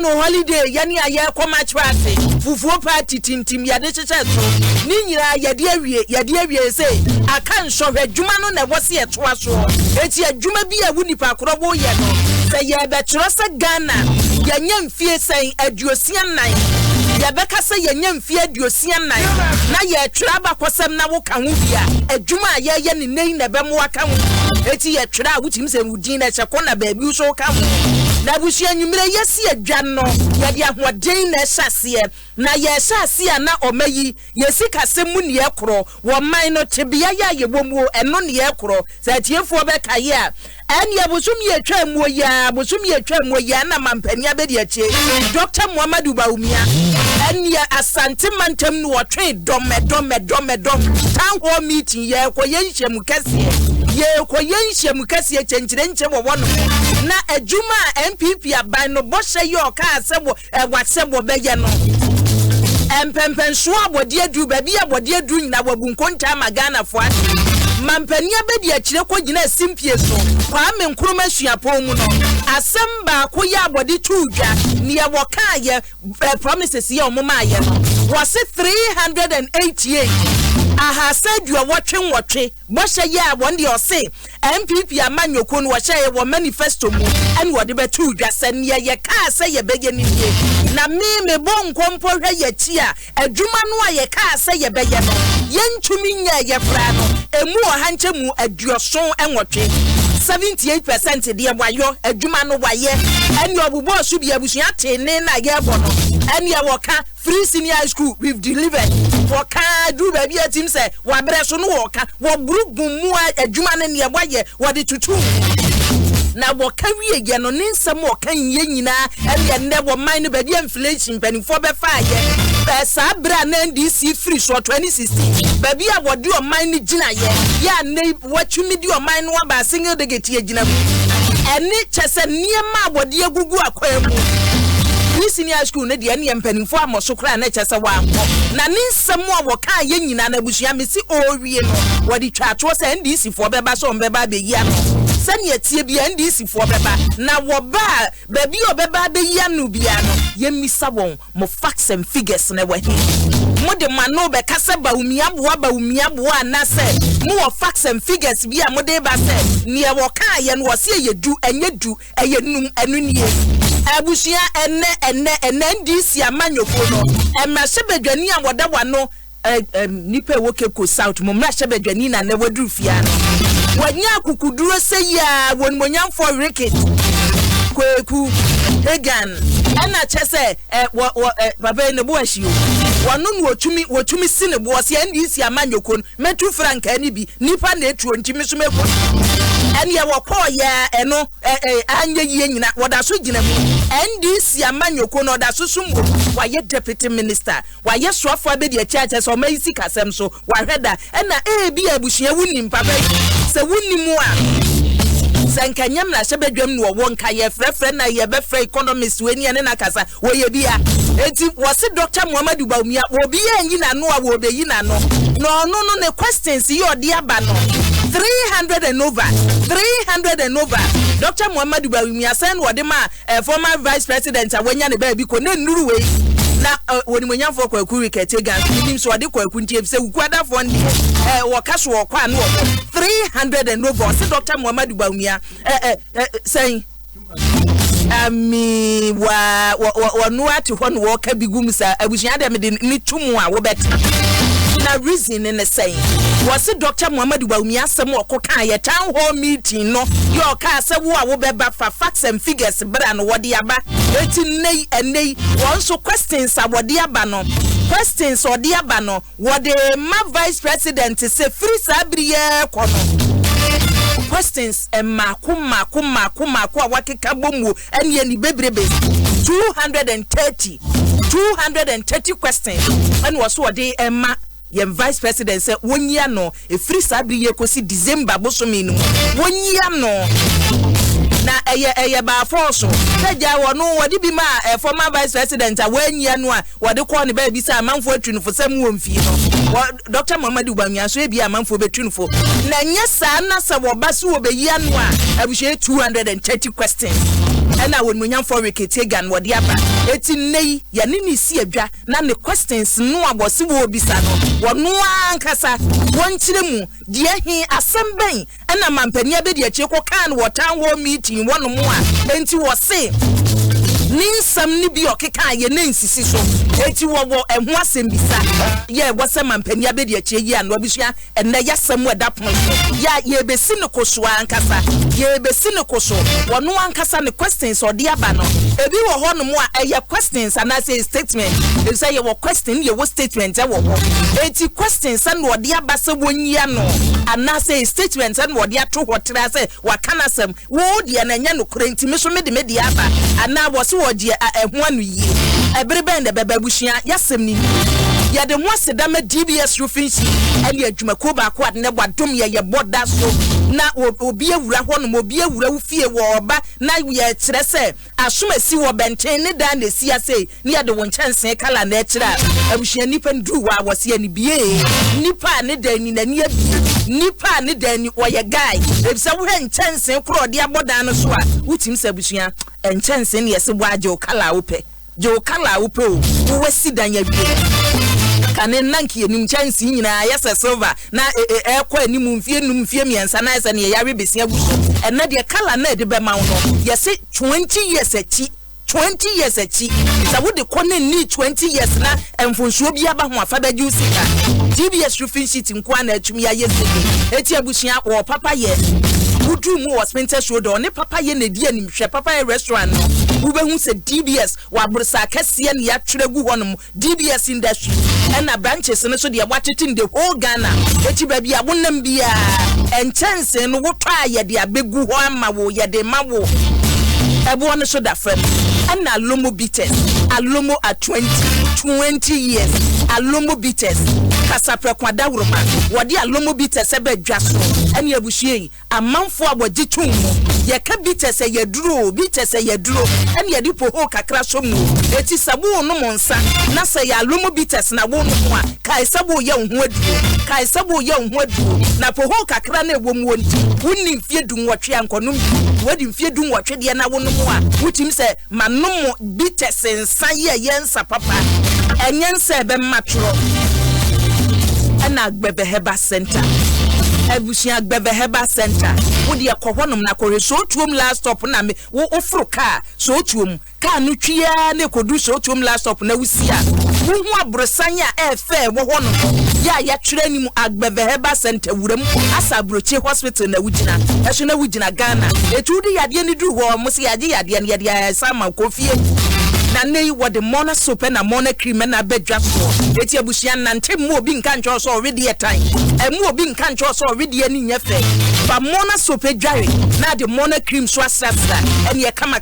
no holiday yani aye kwama chwase fufuo party tintim yade cheche so ni nyira yade awie say aka nso hwadwuma no na wose etoa so eti adwuma bi a wunipa akrobo ye no say ye betro se Ghana yanya mfie sen aduosia nan ye beka se yanya mfie aduosia nan na ye twira ba kwasem na wo ka ho bia adwuma ye ne nei na be mo aka ho eti ye twira wutim se wudin na chekọ na ba bi so ka ho na busia nyumire yesi adwa no ye dia hoden na hyase na ye hyase na omayi yesi kase mu ne ekro wo man no tebia ya ye bomu eno ne ekro sa tiefo be kaye a eni abusum ye twamu ya na mampani abedi ache Dr. Muhammadu Bawumia eni asante mantem no wotwe dom town hall meeting ye koyenhyem kase chenchire nche wono na adwuma MPP aban no bohye ye oka asebo ewasebo beye no empempenso abode adu babi abode adu nyina wabunkonta magana fo mampani abedi akire ko gina simpie so kwa me nkuruma suapo mu no asamba ko ya abode tuudwa ne ye woka ye promises ye omuma ye no was 388 aha sadua wotwe bohye ye abonde ose MPP amanyoko no wohye ye wo manifesto mu ene wode betuudwa sane ye ka se ye bege ni ye na me bonkompo hwe ye chi a adwuma no a ye ka se ye bege no yentumi nya ye fra no emu ohanche mu aduoson enwotwe 78% de wayo adwuma no waye ene obubo so bia busua tene na ye bo no ene woka free senior school we've delivered woka do baby atim se wabre so no woka wo burugun mu adwuma ne ne waye wode tutu na woka wie ye no nsem woka ye nyina ene ne wo man no baby inflation penifo be fa ye sa bra na NDC free so 2016 baby a wode o man ni gina ye ya ne watumi di o man no ba single digit ye gina ene chese niema wode agugu akwam senior school ne de ne mpanimfo amoso kra na chese wa anko na nsem a woka ye nyina na busua mesi owie no wode twato se NDC fo beba so mbeba be yi ano sane atie bia NDC fo beba na woba baby obeba be yi anu bia no ye misa won mo facts and figures na wahi mo de mano be kase Bawumia boa na se mo wo facts and figures bia mo de ba se ne woka ye no wo se ye du enye du eye num enu nie abusia enne NDC amanyoko no emrahye badwani a woda wano nipa woke ko south mo mrahye badwani na na waduru fia no wanya kukuduro se ya wonmonyamfo wicket kweku egan ana chese baba ne bo ahio wano no wotumi sine bo se NDC amanyoko metu frank ani bi nipa na etuo ntimi so meko ene ye wokọ ya eno anye yie nyina woda so gina mu NDC amanyoko no da so sumbo waye deputy minister waye soafo abedi achiache so mayisi kasem so wahweda ena bi abusua wunim papa se wunimu a sankanyam na hyebedwam no wonka ye frefre na ye be free economist weni ene na kasa wo ye bia enti wose Dr. Muhammadu Bawumia obi ye nyina no a wo be yina no no ne questions ye odi aba no 300 and over Dr. Muhammadu Bawumia sen wode ma former vice president awanya ne ba bi ko na nuru we na wonimonyamfo kwaku wicket gas nim so wode kwaku ntie se wukwada fo ndi wo kaso wo kwa no 300 and over se Dr. Muhammadu Bawumia saying ami wa no ati ho no wo ka bigum sa abusia de me ni tumu a wo beti na reason in the saying was Dr. Muhammadu Bawumia asem okoka ye town hall meeting no yo ka asewo a wo beba fa facts and figures bra no wode aba eti nei won so questions a wode aba no questions wode aba no wode ma vice president say free sabriye kono questions mako a wakeka bomu ene ni bebrebe 230 questions and was what they emma yem vice president say wonya no e free sabri ye kosi December bosomi no wonya no na eye ba force teja wono wodi bi ma former vice president a wonya no a wodi ko ne ba bi sa amanfo atwinfo sam wo mfi no Dr. Muhammadu Bawumia so e bi amanfo betwinfo na nya sa na sa wo ba so wo be yi ano a abushe 230 questions ena won munyam for reketega no de aba eti nei ya ne ni si adwa na ne questions no abosi wo bisa no wono ankasa wonkyire mu de ahi asembɛn ena mampani abedi achi ko kan wo town hall meeting wono mu a enti wo se ninsam ni bi okeka ye ne nsisi so eti wo eho asem bisa ye wo se mampani abedi achi yi an obisua ena yasam weda pon ya ye besi ne koso ankasa ye besi ne koso wono ankasa ne questions odi aba no ebi wo ho no mu a eye questions and I say statement they say your question ye wo statement e wo eti questions and odi aba se wonyia no and I say statement and odi ato hotra say wakana sem wo de na nya no kurenti me so me de aba and I was wo de eho anu yi ebere ben de bababusua yasem ni ya de mo sedama DBS rufinshi ali adwumako ba ko ade ne bwadom ye boda so na obi awura ho no obi awura ufie wo oba na ye kire se asomasi wo benten ne dan na sia se ne ya de won chansen kala na kire abusua nipa ndu wa wose ani bie nipa ne dan ni na ne nipa ne dan ni wo ye guy ebisa wo he chansen kro de abodan no so a wutim se abusua enchansen ne yese bo ajo kala upe jo kala upe wo wasi dan ya bie kane nanki enim chansi nyina yesa silver na ekwa enim mfie miensa na yesa ne yare besia buso ena de kala na de be ma no yese 20 years achi 20 years achi sa wo de kone ni 20 years na emfonsuo bi aba ho afa ba ju sika DBS roofing sheet nko na atumi ya yese eti abusua wo papa ye wudu mu was Spencer show do ne papa ye na di anim hwe papa ye restaurant no wo be hu se DBS wa bursa kase ne ya twere gu honom DBS industry and branches no so de watching the whole Ghana eti ba bia wonam bia enchanse no wo twa ye de abegu ho ama wo ye de ma wo ebo no so da frem and alomo bitters alomo at 20 years alomo bitters kasapre kwada wuroma wodi alomo bitters ebe dwaso ene abuhie amanfo abogi tum ye ka bitters ye duro ene ye di poho kakra so mu eti sabu no monsa na se ya alomo bitters na wo no ho a kai sabu ye ho aduro na poho kakra na ewo mu wonti wonni mfie du nwotwe ankonom wodi mfie du nwotwe de na wo no mu a wutim se manom bitters nsa ye yensa papa enyensa be matro ana agbebe heba center abusia agbebe heba center wodi ekohonom na kore so tuom last stop na me wo ofro car so tuom car no twia na kodu so tuom last stop na wusia wo hu abrosanya efe wo hono ya twere ni mu agbebe heba center wuram asa broche hospital na wugina eso na wugina Ghana etudi yade ni du ho mo se yade ne sama kofie na nei wo de mona soap na mona cream na bedwa so eti abusia nante mu obi nka ncho so already time mu obi nka ncho so already ani nyefe ba mona soap dware na de mona cream so asasa ene ye kama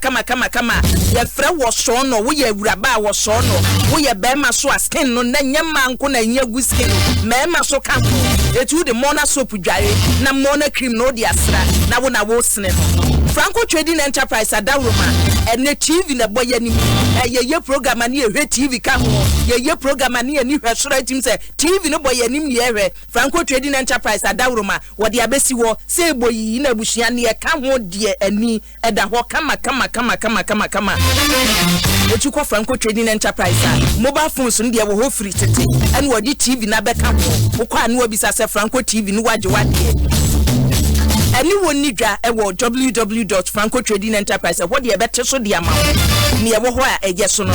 ye fra wo so no wo ye awuraba wo so no wo ye bema so skin no na nyama nko na nyagu skin mema so ka eti de mona soap dware na mona cream no de asra na wo sene no Franco Trading Enterprise adawroma ene TV na boye ni ye program ani ehwe TV ka ho ye program ani ani hwesora tim se TV no boye nim ye hwe Franco Trading Enterprise adawroma wode abesi wo se boyi na buhia ne ka ho de ani eda ho kama etukọ Franco Trading Enterprise mobile phones no de wo ho free tete ene wode TV na be ka ho kwa ane obisa se Franco TV no waje wade anyone need www.francotradingenterprise what the better so the amount near what a yes or no.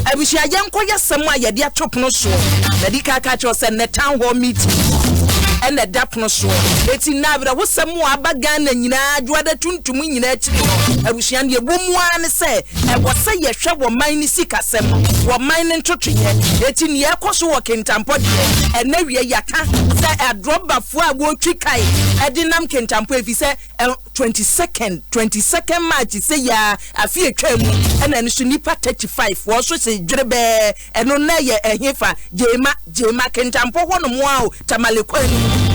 I wish I young koya somewhere ya dear chop no so medical catch us and the town hall meeting and the dap no so it's in Navra was some more bagan and I'd tune to me in it. I wish I knew one say I was say a shop or mine sick as some or mine and touching it. It's in your course walking tampo and never yaka say a drop before I won't trick I didn't can tampo if he said 22nd March say ya a few and then Sunipa 35 also say Drebe and no naye a hefa Jema can tampo one wow tamale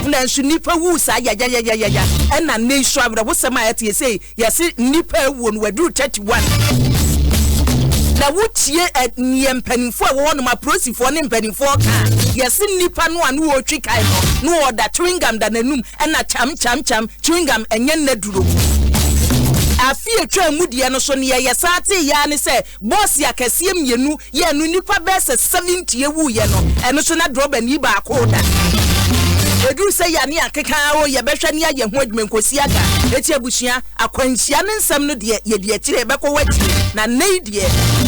na Sunipa wu sa ya and na ne swabra wo sama ati say yes nipa wu no wadu 31 na wutie niem panifo a wo no ma prosifo ne panifo ka yes nipa no anu o twikai no order chewing gum da nanum and na cham chewing gum enye na duro afie twa mu de no so ne ye sate ya ne se boss ya kese mienu ye no nipa bese 70 ewu ye no eno so na droba ni ba ko da edu se ya ne akeka o ye behwe ne ye ho adwuma nkosi aka eti abusua akwanhia ne nsam no de ye de akire be ko wati na nei de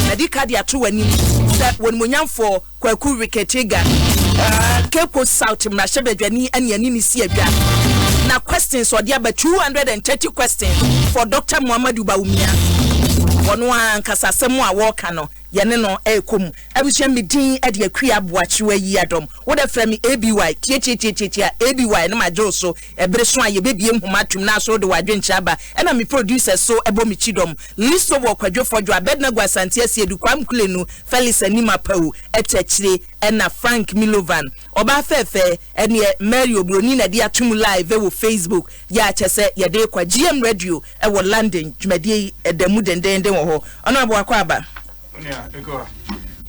na di ka de ato wani se wonmonyamfo kwaku riketiga Keko South Mrashebedwani and Yanini Siaga. Now questions or the about 230 questions for Dr. Muhammadu Baumia. One Casasemwa Walkano, Yaneno Ekum. I wish me dean at your Akua Boakyewaa Yiadom. What a friend ABY, ABY, no my Joso, a Breswa, your baby Mumatum Naso, the Wadrin Chaba, and I'm a producer so Ebomichidom. List of work for your Bednagua Santia, Duquam Kulenu, Felis and Nima Pau, etc. and Frank Milovan. Oba Fefe, and ye Mario Bronina dia Tum Live, Facebook, ya chese, ya de kwa GM Radio, ewo London, Jumadi, the Muden Den Demoho. Honorable Akwaba.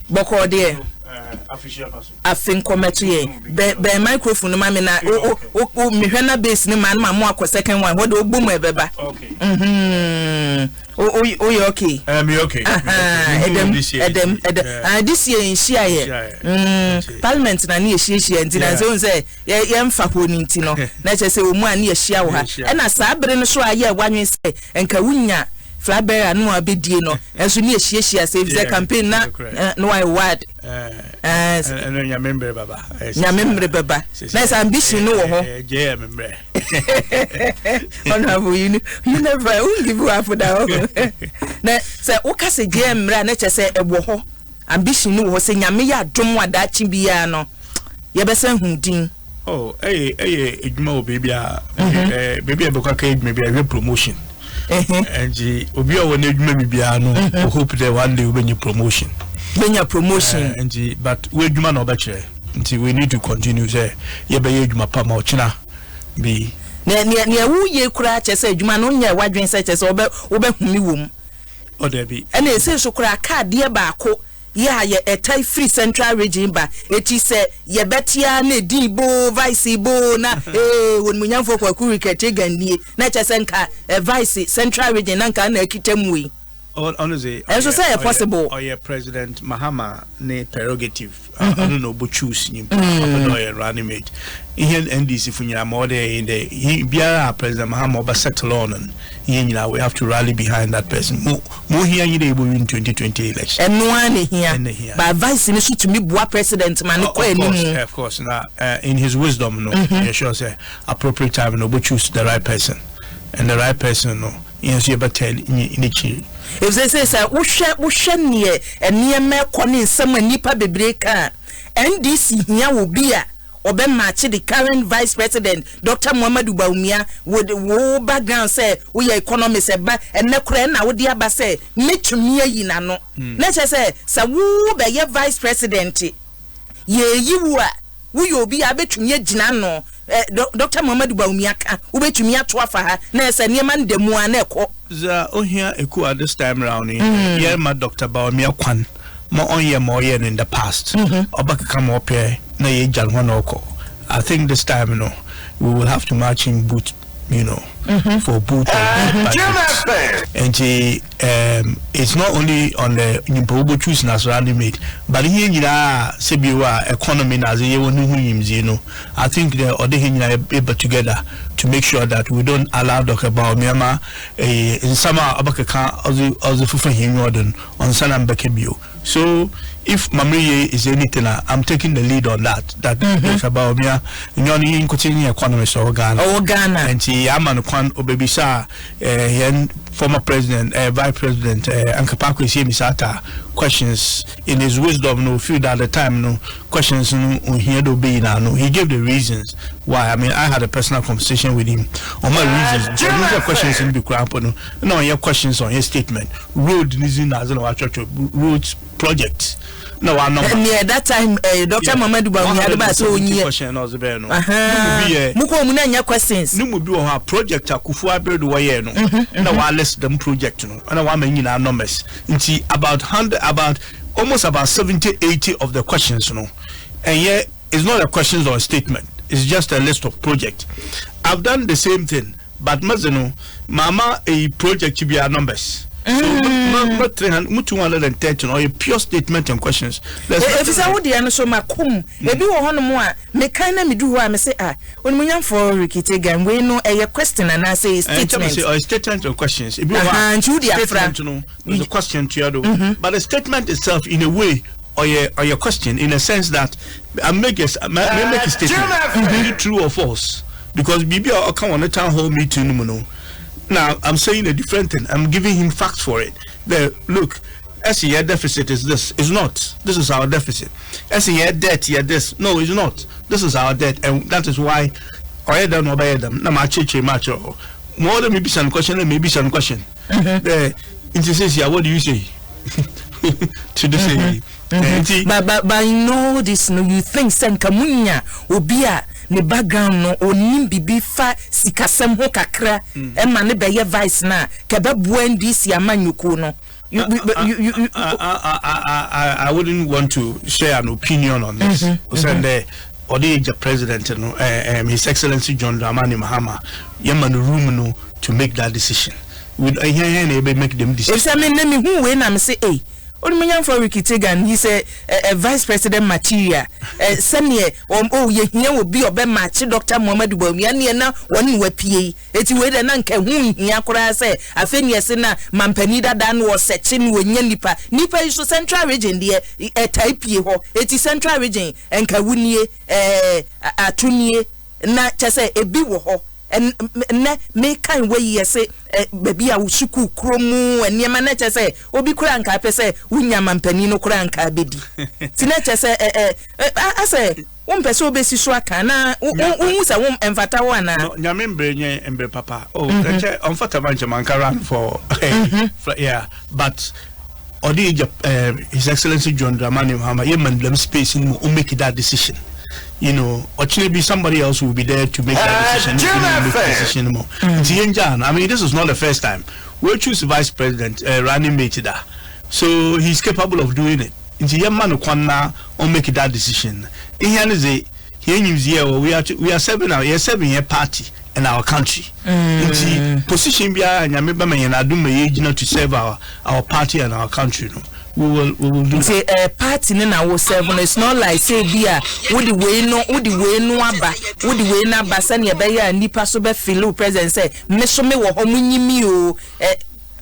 Boko de afin kometo ye be microphone ma me na o me hwana base ni man ma mo akọ second one what do boom ebeba okay oh you okay me okay Adom this year in share ye parliament na ne ehie nti na say ye mfa ko ni nti no na che say o mu an ye hia wo ha e na saa bere no so aye wanwen say enka wunya Flabear no abedie no enso ne ehie say the campaign na no I word and you remember baba nice ambition no ho yeah remember honorable you never will give up for that na say o ka say GM ra na che say ebo ho ambition no ho say nyame ya dom wada chi bia no ye be say hundin oh edwuma o baby baby abeka ka maybe a promotion and obi o wona edwuma bibia no hope that one day we be promotion but we edwuma no be kire nti we need to continue say ye be edwuma pa ma o kina be ne wu ye kura che say edwuma no nya wadwen say che say obe humi wom o de bi and e say so kura card ye ba ko yeah ye etai free central region ba eti se ye betia na dibo vice bo na wonmunyamfo kwa kurikete ganie na chesenka vice central region na nka na akitemwe honestly and so say possible or your president Mahama ne prerogative I don't know but choose him no running mate here NDC funya more in the he biara president Mahama over settle on here we have to rally behind that person more here you able in 2020 election and no one here but vice ni so to me boa president man of course now in his wisdom no he sure say appropriate time no but choose the right person and the right person no yes you better in the if they say wo near and near me kone nsam nipa bebreka NDC here will be a obe match the current vice president Dr. Muhammadu Baumia would wo background say we economist eba and ne kura na wo dia ba say metumi ayi na no na che say wo be ye vice president ye yiwu a wo yo bi abetumi agina no Dr. Muhammadu Baumia ka wo betumi ato afa ha na say niema ndemu a na ekọ za ohia eku at this time round here ma Dr. Baumia kwan mo onye in the past obaka come up here na ye jalwa na oko I think this time you know we will have to march in boot you know for boot and it's not only on the impossible choose national made but here sebiwa economy na ze wonu huyimzi you know I think the other able together to make sure that we don't allow Dr. Baumia in summer abaka also fufa hinwodon on sanam bekebio. So if Mamrie is anything, I'm taking the lead on that. That Dr. Baumia, you continue economist or Ghana, and she Yaman Kwan Obebisa, former president, vice president, Ankapako Misata, questions in his wisdom, no few at the time, no questions no he do be now. No, he gave the reasons why. I mean, I had a personal conversation with him on my reasons. So these are questions in the crap, no, your questions on his statement. Road isn't as roads projects. No, I'm not. Near that time, Dr. Muhammadu Baumia had so near question also there. No, Muko Munanya questions. No, we have project Akufua Bird Wayeno. No, I list them project. No, and I want many numbers. About almost about 70-80 of the questions. No, and yet it's not a questions or a statement. It's just a list of projects. I've done the same thing, but mazeno mama a project to be our numbers. So not 230 or a pure statement and questions. If it's a would the answer my cum, maybe one more, me kind of me do what I say. When we young for Ricky Tegan, we know a question and I say statement or statement or questions. If you want to know, there's a question to you, but the statement itself, in a way, or your question, in a sense that I make a statement, true or false, because Bibi I come on a town hall meeting. Now, I'm saying a different thing. I'm giving him facts for it. Look, SEA deficit is this. It's not. This is our deficit. SEA debt, this. No, it's not. This is our debt. And that is why I don't know about them. More than maybe some question and maybe some question. What do you say? To the say. But you know this, no, you think Sankamunya will be a ne background no onim bibi fa sikasem ho kakra e ma ne beye vice na ke be buen dis amanyuko no I wouldn't want to share an opinion on this. Or the president, His Excellency John Dramani Mahama, Yaman room no to make that decision. Would I make them decision? If I mean who when I'm say Only for Ricky Tegan, he said Vice President material. Send ye here will be a match Dr. Mohamed Bomiani na one we PA. It's where the nanke whom he akura say. I think yes na Mampenida Dan was setting when Nipa. Nipa is the central region there a type ho. It is central region and Kawunie Atunie na chase a biwo and me kind way yes baby a ushuku kromu and yamana say obi kranka pese wunya mampanino kranka bedi tinache say I say one person obesi so aka na unsa won emfata wana nyamembre nye embre papa emfata banche mankaran for yeah but His Excellency John Dramani Mahama yeman them space in make that decision. You know, or maybe somebody else will be there to make that decision. I mean, this is not the first time. We'll choose Vice President running mate there. So he's capable of doing it. Into young man who make that decision. We are 7-year party in our country. Position and Adom to serve our party and our country. We will do say a party in our 7. It's not like say beer would the way no aba would the way na basan ya beya nipa so be feel present say me so me wo homunyimi o.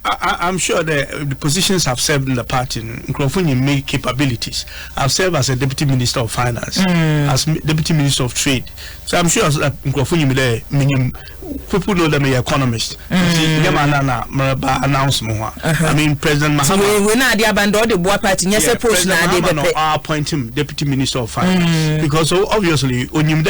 I'm sure the positions have served in the party. Nkrofo make capabilities. I've served as a deputy minister of finance, as deputy minister of trade. So I'm sure Nkrofo there. People know them as economists. Announcement. I mean, President Mahama. We na dey abandon the board party. Yes, post na dey be. I appoint him deputy minister of finance because obviously on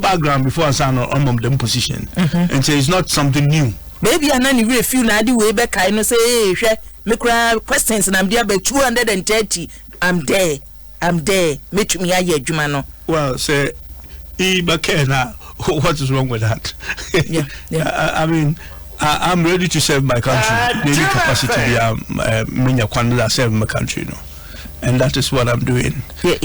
background before I sign on them position, and so it's not something new. Baby, anani we feel na di way back. I know say, hey, me questions and I'm there by 230. I'm there. Make me aye juma no. Well, say, what is wrong with that? Yeah. I mean, I'm ready to serve my country. Maybe capacity to serve my country, and that is what I'm doing. Yeah,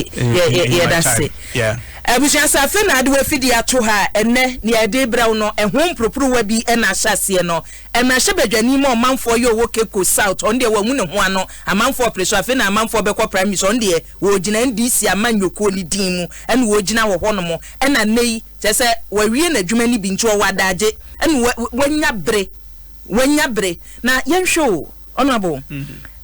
that's it. Yeah. Abusha safe na ade we fidi ato ha enne ne ade braw no ehom propro wa bi na hyase no emahye badwani ma omanfo ye wo Cape Coast South on de wamu ne ho ano amanfo preso afe na amanfo bekọ prime minister on de wo gina ndisi amanyoko ni din mu ene wo gina wo ho no mo ena nei chese wawie na adwuma ni bi nti wo wadaje ene wanya bre na yenhwe honorable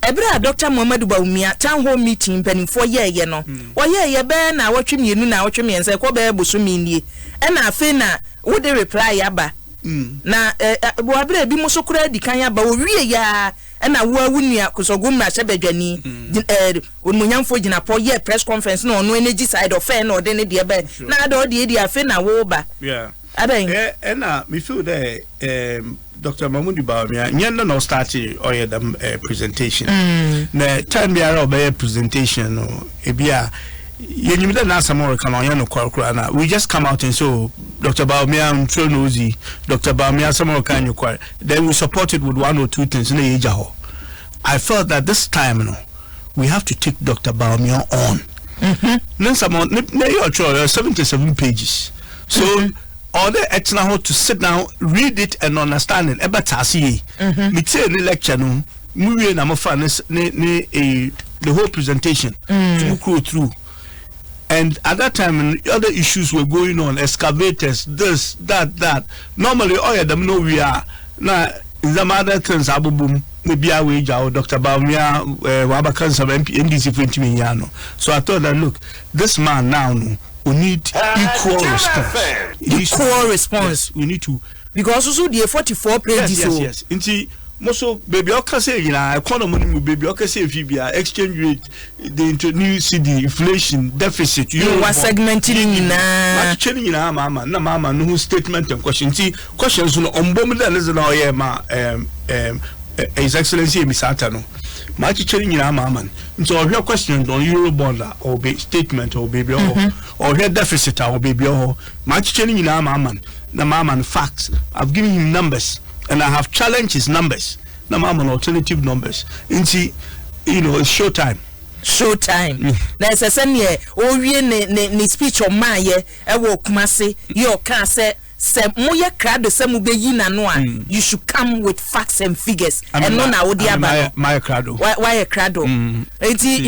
Ebra Dr. Mohamed Baumia town hall meeting penifo ye no. Ye be na wotwe mienu na wotwe miense ko be bosumi nie. E na afi na wo de reply aba. Na bo abra bi muso kura di kan aba wo wie ya e na wo awunua kosogum na hye badwani. Onmunyamfo gina po ye press conference no no energy side of fair no de ne de be. Na do de afi na wo ba. Yeah. Adan. Na me feel there Dr. Mahmoud Baumia nyanda no start Yiadom presentation. Na time biara obey presentation no ebia yenimida na samoro kan on yano kwakura na we just come out and so Dr. Baumia Mtronozi Dr. Baumia samoro kan yokwa then we support it with one or two things na yeja ho. I felt that this time we have to take Dr. Baumia on. Then some na your 77 pages. So or the etna to sit down, read it and understand it. Eba tasi. Me tell the lecture no. Movie na the whole presentation to go through. And at that time, other issues were going on, excavators, this, that. Normally, all of them know we are. Now, the other things, boom, maybe our wage, Dr. Baumia, Wabakan, some NDC for Intimiano. So I thought that, look, this man now, we need equal response. Equal response. Yes, we need to. Because also the 44 pages. Yes. Also, baby, okay, say economy, baby, okay, say exchange rate, the new CD, inflation, deficit. You are segmenting na. Changing na mama, no statement and question. See, questions on bomba listen now, His Excellency Misatano. Much changing na mama. So your questions on Eurobond or statement or baby or her deficit or baby or much changing na mama. Na mama facts. I've given him numbers. And I have challenged his numbers. Now I'm on alternative numbers. And see, it's showtime. Showtime. There's a same year. Oh, ne speech on my year. I walk massy. Your car said, Moya crowd the same be yina noa. You should come with facts and figures. And no now my crowd. Why a crowd? In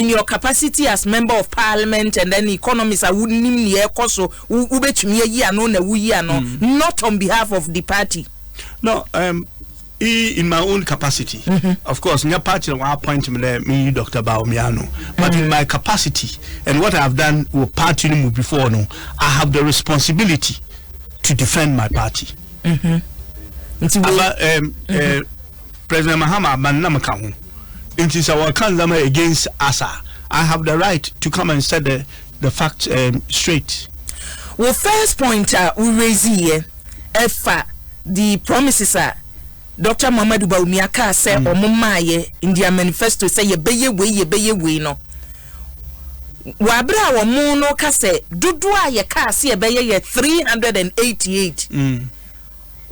your capacity as member of parliament and then economists, I wouldn't name the air coso. Ube to me a year no, not on behalf of the party. No, in my own capacity, of course, in your party, I point me, Dr. Baomiano, but in my capacity and what I have done with party before, no, I have the responsibility to defend my party. President Mahama Banamakamu, it is our candidate against ASA. I have the right to come and set the facts straight. Well, first point we raise here, the promises are Dr. Mamadou Bawumia say or Mumaye in their manifesto say ye beye we no. Wabra wa muno kase dudua ye ka se ye beye 388.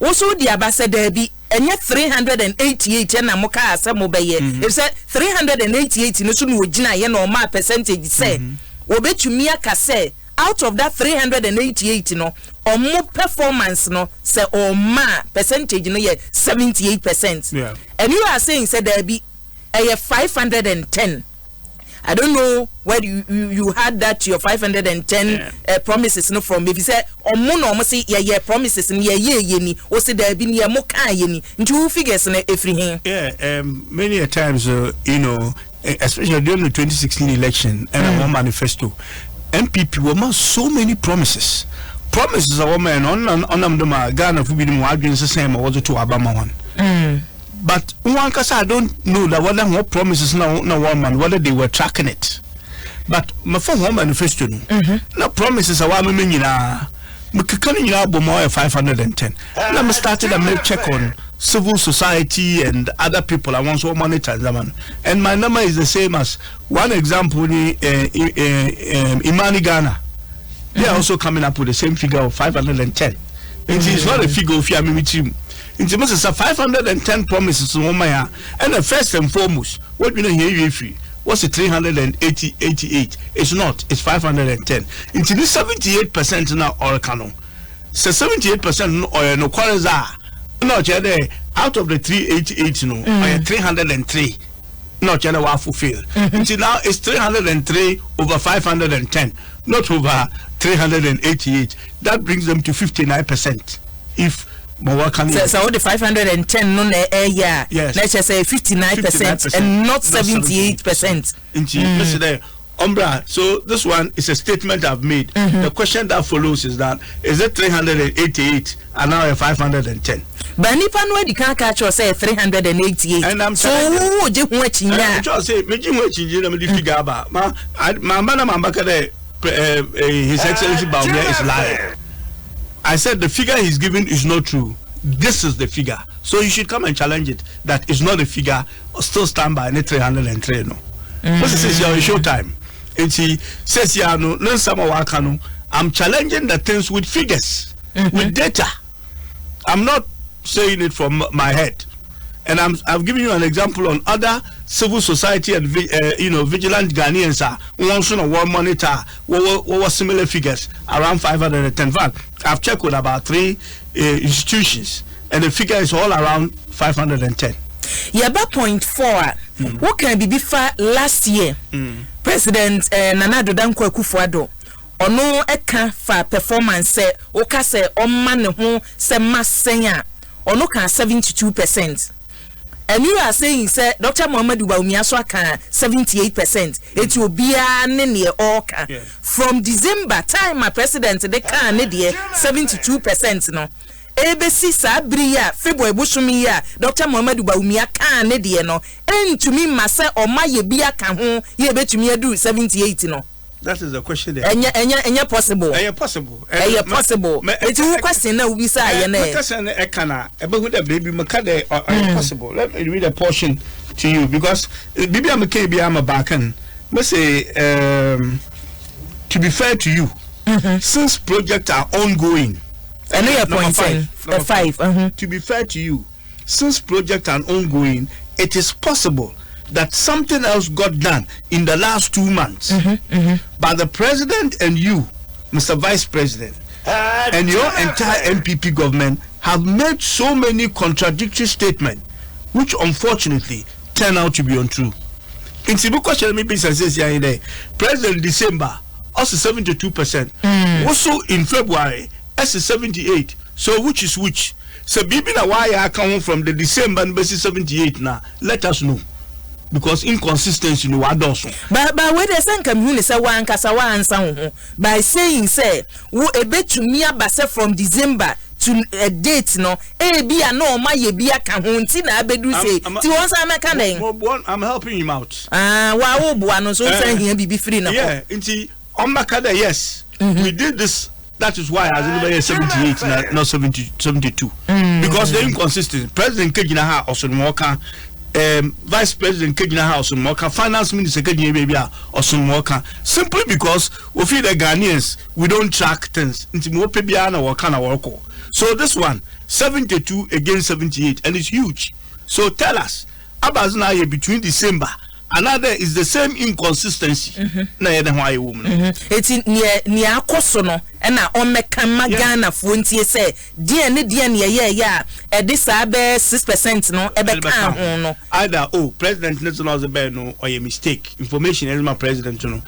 Also the ambassador be enye 388 na mo ka ase mo beye. If say 388 no so no ogina ye no ma percentage say obetumi aka say out of that 388 no omo performance no say o ma percentage no ye 78%. Yeah. And you are saying say there be 510. I don't know where you had that your 510 promises no from. If you say omo no omo say ye promises ni ye ni o say there be ni mo kan ye ni nti figures na everything. Yeah, many a times especially during the 2016 election and one manifesto MPP were so many promises a woman on them Ghana for being more the same or to Obama one. But one case I don't know that whether more promises no woman whether they were tracking it. But my phone home manifesto no promises a woman me album 510. Let me started and make check on civil society and other people I want to monitor them, and my number is the same as one example Imani Ghana. They are also coming up with the same figure of 510. It is not a figure of Yami team. It is 510 promises on my and the first and foremost, what we know here free. What's it 388? It's not, it's 510. Into this 78% now or canon. So 78% or no quarters no out of the 388 no or 303 no general fulfill. Until now it's 303 over 510, not over 388. That brings them to 59%. If so the 510 no yeah. Yes. Let's just say 59% and not 78%. Umbra, so this one is a statement I've made. The question that follows is that is it 388 and now a 510? But nipa no di kan catch or say 388. And I'm so who je hu achinya? I just say me hu achinya na me di figure ba. Ma His Excellency Bawumia is lying. I said the figure he's given is not true. This is the figure. So you should come and challenge it. That is not a figure. Still stand by any 303 no. What is your showtime? And he says I'm challenging the things with figures, with data. I'm not saying it from my head. And I've given you an example on other civil society and vigilant Ghanaians are one monitor what similar figures around 510. I've checked with about 3 institutions and the figure is all around 510. Yaba point 4. What can be before last year? President Nana Dankwa Akufo-Addo ono eka fa performance se oka se omma ne ho se masenya ono ka 72%. And you are saying say Dr. Muhammadu Bawumia aka 78%. It will be ne oka from December time my president they can ne 72% no. ABC Sabria February Bushumi ya Dr. Muhammadu Bawumia kan ne de no entumi mase oma ye bia ka ho ye betumi adu 78 no. That is the question there. Enya possible. Enya possible. Enya possible. It's a question na we say ye na. Question e kana e be hu da baby maka de possible. Let me read a portion to you because bibi am ke bia am baakan. Me say to be fair to you, since projects are ongoing. I know your point 5. To be fair to you, since projects are ongoing, it is possible that something else got done in the last 2 months. But the president and you, Mr. Vice President, and your entire MPP government have made so many contradictory statements, which unfortunately turn out to be untrue. In Sibuko Shelmi says here, President December, also 72%. Also in February, as 78. So which is which? So Bibi na why I come from the December and 78 now. Let us know. Because inconsistency no adoso. But where the same community say one kasa wa ansa by saying say wo ebetumi abase from December to a date no e bia no ma ye bia ka ho nti na abedu say ti won say ameka den. I'm helping him out. Wa wo bo ano so say here bibi free na. Yeah, nti omaka de yes. We did this. That is why as anybody 78 not 72. Because they're inconsistent. President Kejina ha osonmoka Vice President Kejina ha osonmoka Finance Minister Kejina baby osonmoka simply because we feel the Ghanaians we don't track things nti mo pe bia na work na work. So this one 72 against 78 and it's huge. So tell us abazna here between December another is the same inconsistency. Na ye den why woman. Eti ne akoso no e na o meka magana fo ntie se die ne ye ya e de sa be 6% no e be kan ho no. Either president national be no or a mistake. Information is my president no.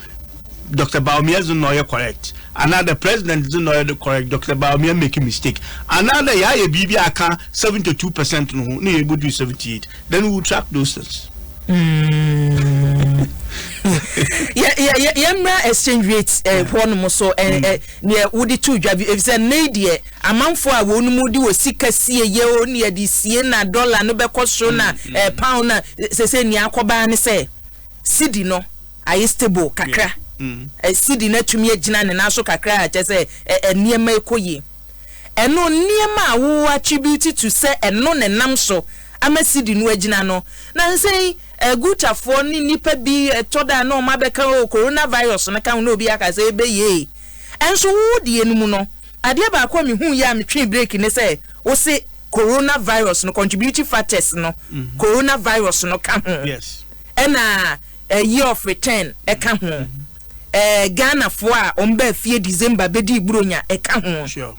Dr. Bawumia is not correct. Another president is not correct. Dr. Bawumia make a mistake. Another ya bibi aka 72% no ne able do 78. Then we will track those things. Yeah, exchange rates one mo so near woody two drive if say need amanfo a wonu mudi wo sika sie ye o ne di sie na dollar no be koso na pound na se ni akoba ne say cedi no ayi stable kakra cedi na tumi agina ne na so kakra a che say niema ekoye eno niema wo attribute to say eno ne nam so amasidi no agina no na say gutafo ni nipa bi toda no mabeka o coronavirus na kan no bi aka say be ye enso wo die enum no ade ba kwa me hu ya me twen break ne say wo say coronavirus no contributing factors no coronavirus no ka ho yes na year of return e ka ho Ghana fo a omba fie December be di buronya e ka ho sure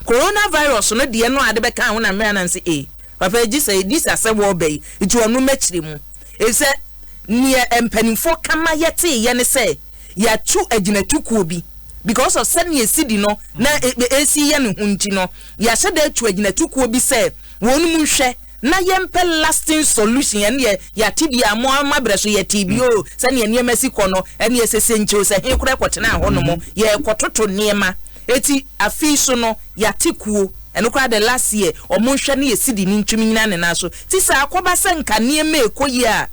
coronavirus no de no ade be ka ho na me na say papa ji say this as a wo be it wonu machire mu e say near empanifo kama yete ye ne say ya tu aginatuku bi because of send ye sidi no na esi ye ne hunti no ya sheda tu aginatuku bi say wonu mu hwe na yempe lasting solution ye ya tibia mo amabreso ye tibio say ne niema siko no ene ye sese nche say he kura kwotena ho no mo ye kototo niema eti afi so no ya tikuo eno kwa the last year omonhwe ne yesidi ni ntwumi nyina ne naso ti sa akoba se nka niema ekoyi a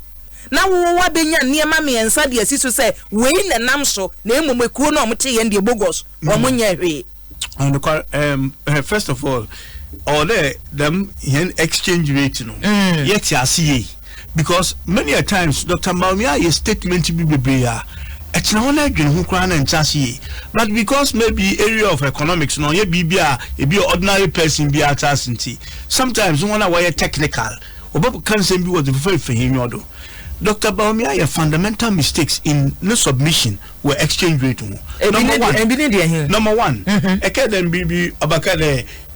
na wo wa benya niema me ensa de asiso se wei na nam so na emomekuo na omte ye ndie bogos omonya hwe and first of all them exchange rate no yet ya because many a times Dr. Bawumia ye statement bi bebre it's not like you can and but because maybe area of economics no ye be ordinary person be at sometimes one way technical or can say be what the for him yodo Dr. Baumia, your fundamental mistakes in no submission were exchange rate. Number one,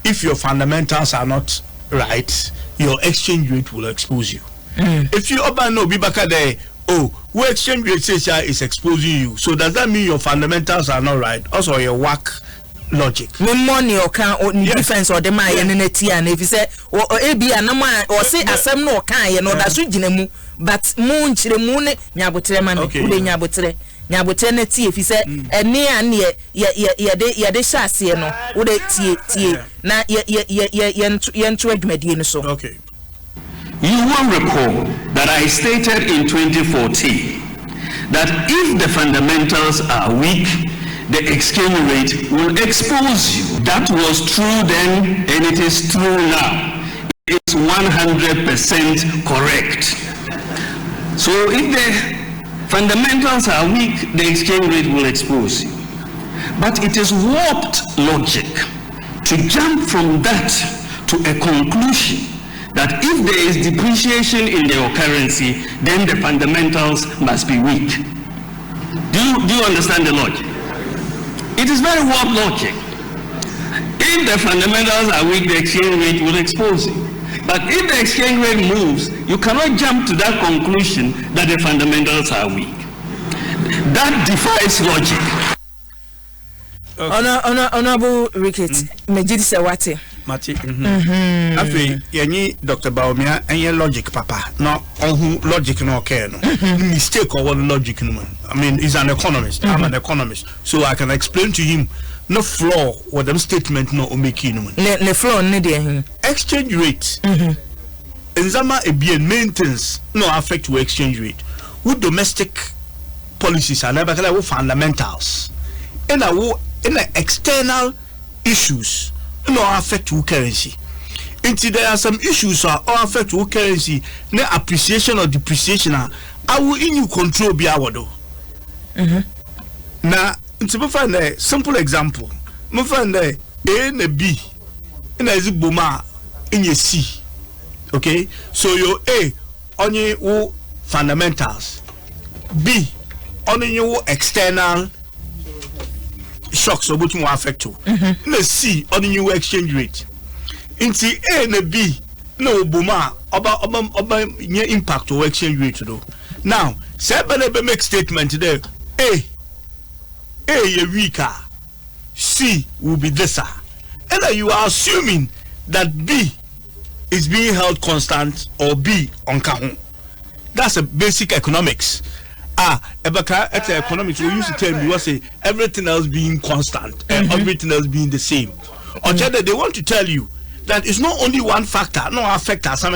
if your fundamentals are not right, your exchange rate will expose you. If you no be back there, who exchange rate says is exposing you. So does that mean your fundamentals are not right? Also your work logic. Me money or can or defense or the my entity and if you say or be a number or say asem no can you know that's mu but moon chire moon nyabotre man nyabotre na tie if you say ene an ye de shase no wo de tie na ye nto adwumadie no so. Okay. You will recall that I stated in 2014 that if the fundamentals are weak, the exchange rate will expose you. That was true then and it is true now. It's 100% correct. So if the fundamentals are weak, the exchange rate will expose you. But it is warped logic to jump from that to a conclusion that if there is depreciation in your currency, then the fundamentals must be weak. Do you understand the logic? It is very warped logic. If the fundamentals are weak, the exchange rate will expose you. But if the exchange rate moves, you cannot jump to that conclusion that the fundamentals are weak. That defies logic. Honorable Ricketts, Majid Sawati. Mati. Afi yenyi Dr. Baumia enye logic papa. No logic no okay no. Mistake or what logic no man. I mean he's an economist. I'm an economist. So I can explain to him no flaw what them statement no omeki no man. Le flaw ne dey exchange rate. Enzama ebien maintenance no affect your exchange rate. With domestic policies are never kind of fundamentals. In the external issues no affect your currency. Until there are some issues or affect your currency, no appreciation or depreciation. I will in you control be our do. Now, to find a simple example, me find a and a B in a boma in your C. Okay, so your A on your fundamentals, B on your external shocks or which will affect you. Let's see on the new exchange rate. Into A and B, no boma about impact or exchange rate to do. Now, seven make statement today. A weaker, C will be this. And you are assuming that B is being held constant or B on count. That's a basic economics. At economics, we used to tell me, say everything else being constant and everything else being the same. Or they want to tell you that it's not only one factor, no affect us, but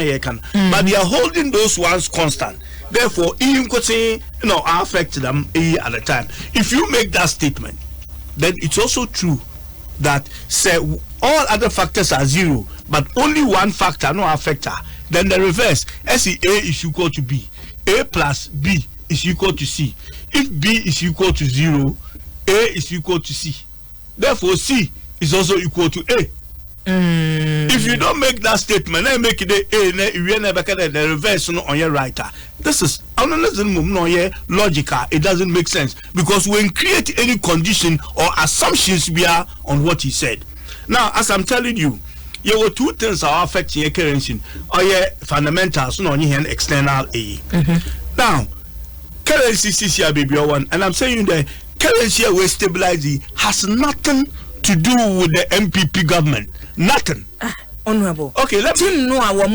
they are holding those ones constant. Therefore, affect them at a time. If you make that statement, then it's also true that say all other factors are zero, but only one factor, no affector. Then the reverse, A is equal to B, A plus B is equal to C. If B is equal to 0, A is equal to C. Therefore, C is also equal to A. If you don't make that statement, then make it A, you never get the reverse on your writer. This is logical. It doesn't make sense because when create any condition or assumptions we are on what he said. Now, as I'm telling you, there were two things that are affecting your currency or your fundamentals, no, your external A. Now, currency CCR baby one, and I'm saying the currency we stabilizing has nothing to do with the MPP government. Nothing. Honorable. Okay, let me know our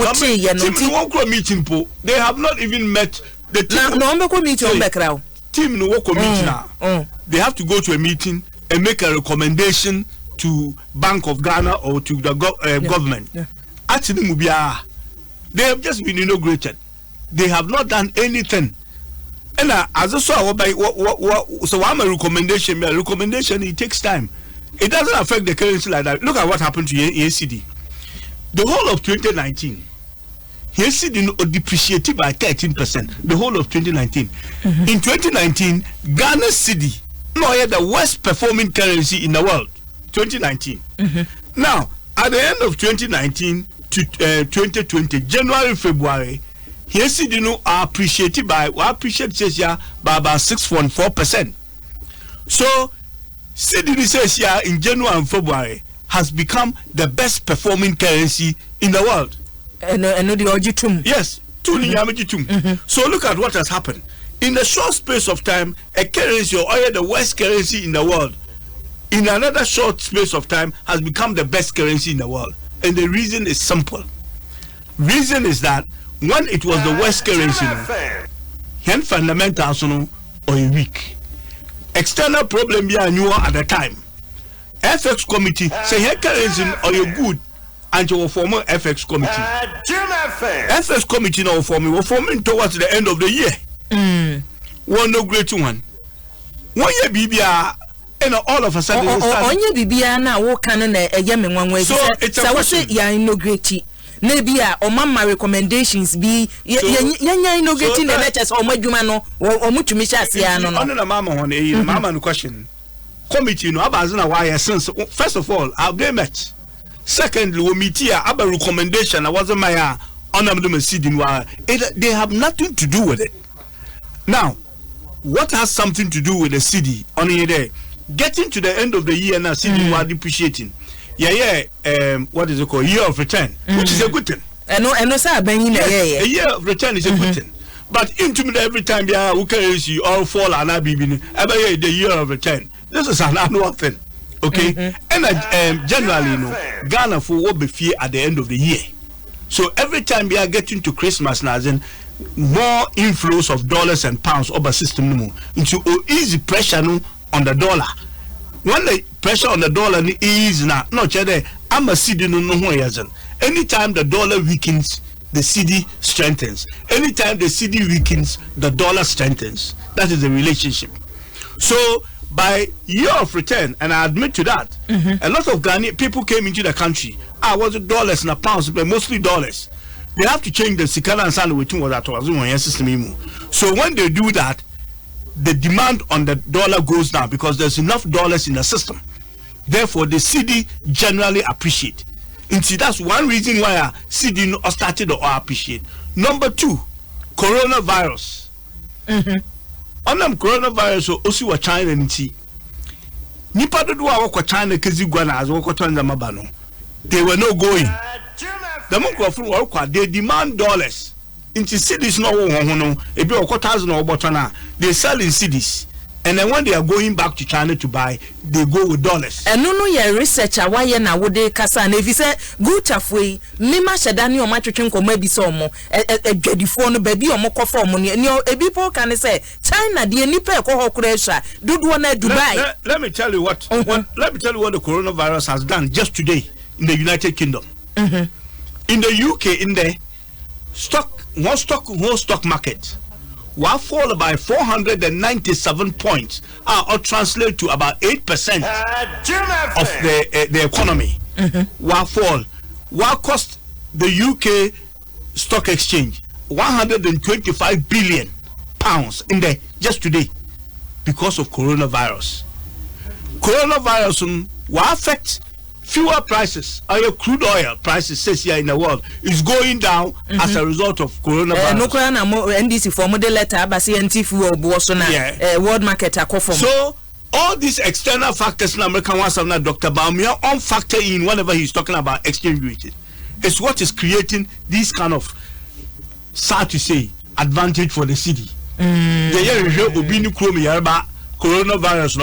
meeting. They have not even met the team. Team no work meeting now. They have to go to a meeting and make a recommendation to Bank of Ghana or to the government. Actually, they have just been inaugurated. They have not done anything. And as I saw, so I'm a recommendation. A recommendation, it takes time. It doesn't affect the currency like that. Look at what happened to ACD. The whole of 2019, ACD depreciated by 13%. The whole of 2019. In 2019, Ghana cedi, the worst performing currency in the world. 2019. Now, at the end of 2019 to 2020, January, February, here cedi no are appreciated by about 6.4%. So cedi says here in January and February has become the best performing currency in the world. And the Ojitum. Yes, So look at what has happened. In the short space of time, a currency or the worst currency in the world, in another short space of time, has become the best currency in the world. And the reason is simple. Reason is that when it was the worst currency, hen fundamentals or weak. External problem you knew at the time. FX committee say here currency or you good and you will form a FX committee. FX committee now forming towards the end of the year. One no great one. 1 year BBR and all of a sudden on your BBR now walk on a yemen one way. So it's a question ya inaugurate. Maybe or mama recommendations be ya inaugurating the letters or Majumano or Mutumisha Siano. On the mama on a mama question. Committee no abazina why since first of all I'll be met. Secondly, we meet here about recommendation. I wasn't my they have nothing to do with it. Now, what has something to do with the city on a day? Getting to the end of the year now, city are depreciating. What is it called? Year of return, which is a good thing. A year of return is a good thing. But into every time who carries you all fall and I be the year of return. This is an annual thing. Okay, and generally, Ghana for what be fear at the end of the year. So every time we are getting to Christmas now, then more inflows of dollars and pounds over system into easy pressure on the dollar. When the pressure on the dollar is now, I'm a cedi no hoyazen. Anytime the dollar weakens, the cedi strengthens. Anytime the cedi weakens, the dollar strengthens. That is the relationship. So by year of return, and I admit to that, a lot of Ghanaian people came into the country. Was it dollars and pounds, but mostly dollars. They have to change the Sikana and Sand with that system. So when they do that, the demand on the dollar goes down because there's enough dollars in the system. Therefore, the cedi generally appreciate. And see, that's one reason why cedi started to appreciate. Number two, coronavirus. On them coronavirus also wa China nti nipa do wa kwa China kezigwa na azo kwa Tanzania mabano they were not going the monko from wa they demand dollars into cities no no e be okwa 1000 or botona they sell in cities and then when they are going back to China to buy they go with dollars and no your researcher why na wo de kasa na if you say good afwe mema sheda ne o ma twetwe nkoma bi so mo adwadifo no ba bi o mo kofo mo ne ebipo kan say China de nipa ekọ hokura sha dodo na Dubai. Let me tell you what let me tell you what the coronavirus has done just today in the United Kingdom. In the UK in the stock market will fall by 497 points, or translate to about 8% of the economy. Will fall. Will cost the UK stock exchange 125 billion pounds in there just today because of coronavirus. Coronavirus will affect fuel prices, or crude oil prices, says here in the world, is going down as a result of coronavirus. No NDC for model letter, CNT fuel, world market. So all these external factors in American ones are not Dr. Baumia on factor in whenever he's talking about exchange rate. It's what is creating this kind of, sad to say, advantage for the city. Coronavirus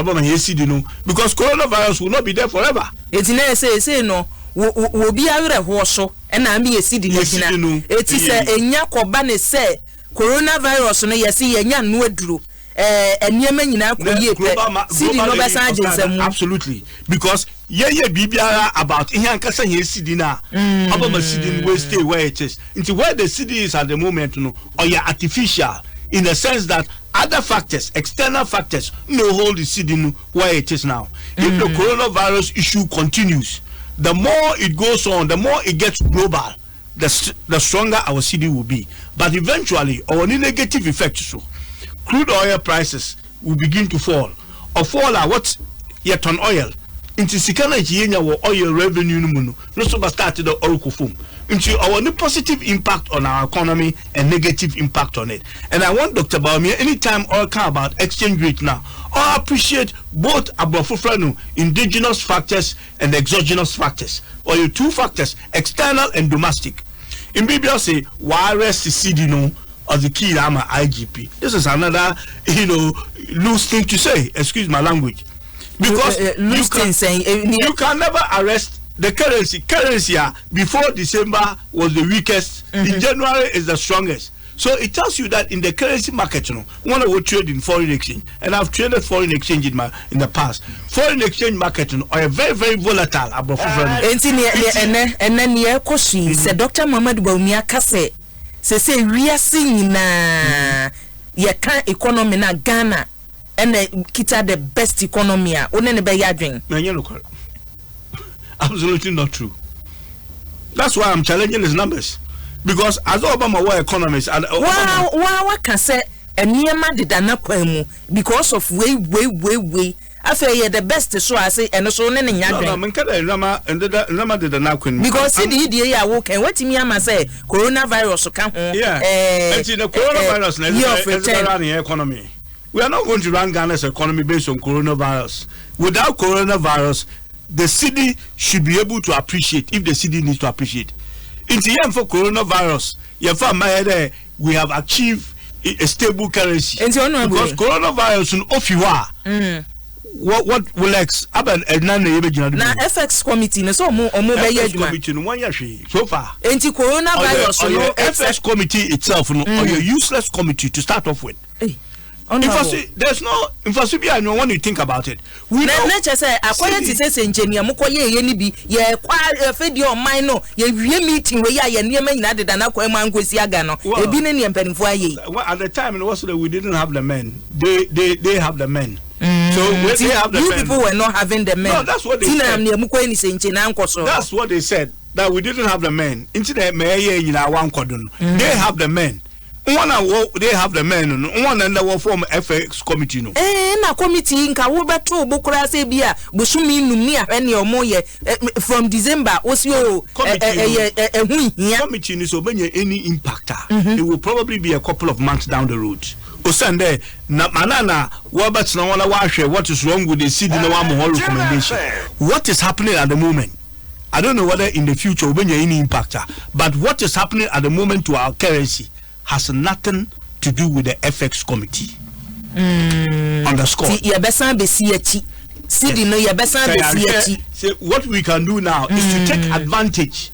because coronavirus will not be there forever. It's say no will be a horso and I be a city. It is a nyakoba ne say coronavirus no yesi enya no aduro enyema nyina absolutely because BBR about here nkasa here city na obama city will stay where it is. Into where the city is at the moment or artificial in the sense that other factors, external factors, no hold the city where it is now. If the coronavirus issue continues, the more it goes on, the more it gets global, the stronger our city will be. But eventually, our negative effects, so crude oil prices will begin to fall. Or fall what yet on oil. into sikana yenya wo oil revenue no so started the oracle form into our new positive impact on our economy and negative impact on it. And I want Dr. Bawumia anytime or come about exchange rate now, I appreciate both abrofufranu indigenous factors and exogenous factors, or your two factors, external and domestic. In BBL say why rest the CD no or the key ama IGP. This is another loose thing to say, excuse my language. Because you can never arrest the currency before December was the weakest. In January is the strongest. So it tells you that in the currency market, one will trade in foreign exchange, and I've traded foreign exchange in the past. Foreign exchange market are very, very volatile. And then said Dr. Muhammad Bawumia Kase say we are seeing na ye can economy na Ghana and kita the best economy. Absolutely not true. That's why I'm challenging his numbers. Because as Obama were economists and wow can say and niema did anakwemu because of way after the best so I say and so nene nyadwen because the ya wo can what me am say coronavirus can ho the coronavirus na economy. We are not going to run Ghana's economy based on coronavirus. Without coronavirus, the city should be able to appreciate if the city needs to appreciate. In the end for coronavirus, we have achieved a stable currency. Because coronavirus in Ofiwa, what will X about na FX committee no so mo committee no 1 year so far. Enti coronavirus no FX committee itself no or your useless committee to start off with. There's no infrastructure when you think about it. We nature say akwaya ti say engineer mukoye ye ni bi ye kwa fedi o man no ye meeting we ye niema nyina deda na kwa mangosi aga no ebi ne mpanimfo aye. At the time it was that we didn't have the men. They have the men. So when they have the men, people were not having the men. No, that's what they said. That's what they said, that we didn't have the men. They have the men. They have the men. One and the form FX committee. No. Na committee in Kawabato Bukura Sebia Busumi Numia and your moye from December was your committee is obeying any impactor. It will probably be a couple of months down the road. Osande na manana wabats na wana washe what is wrong with the city no one more recommendation. What is happening at the moment? I don't know whether in the future will be any impactor, but what is happening at the moment to our currency has nothing to do with the FX committee. Underscore. So what we can do now is to take advantage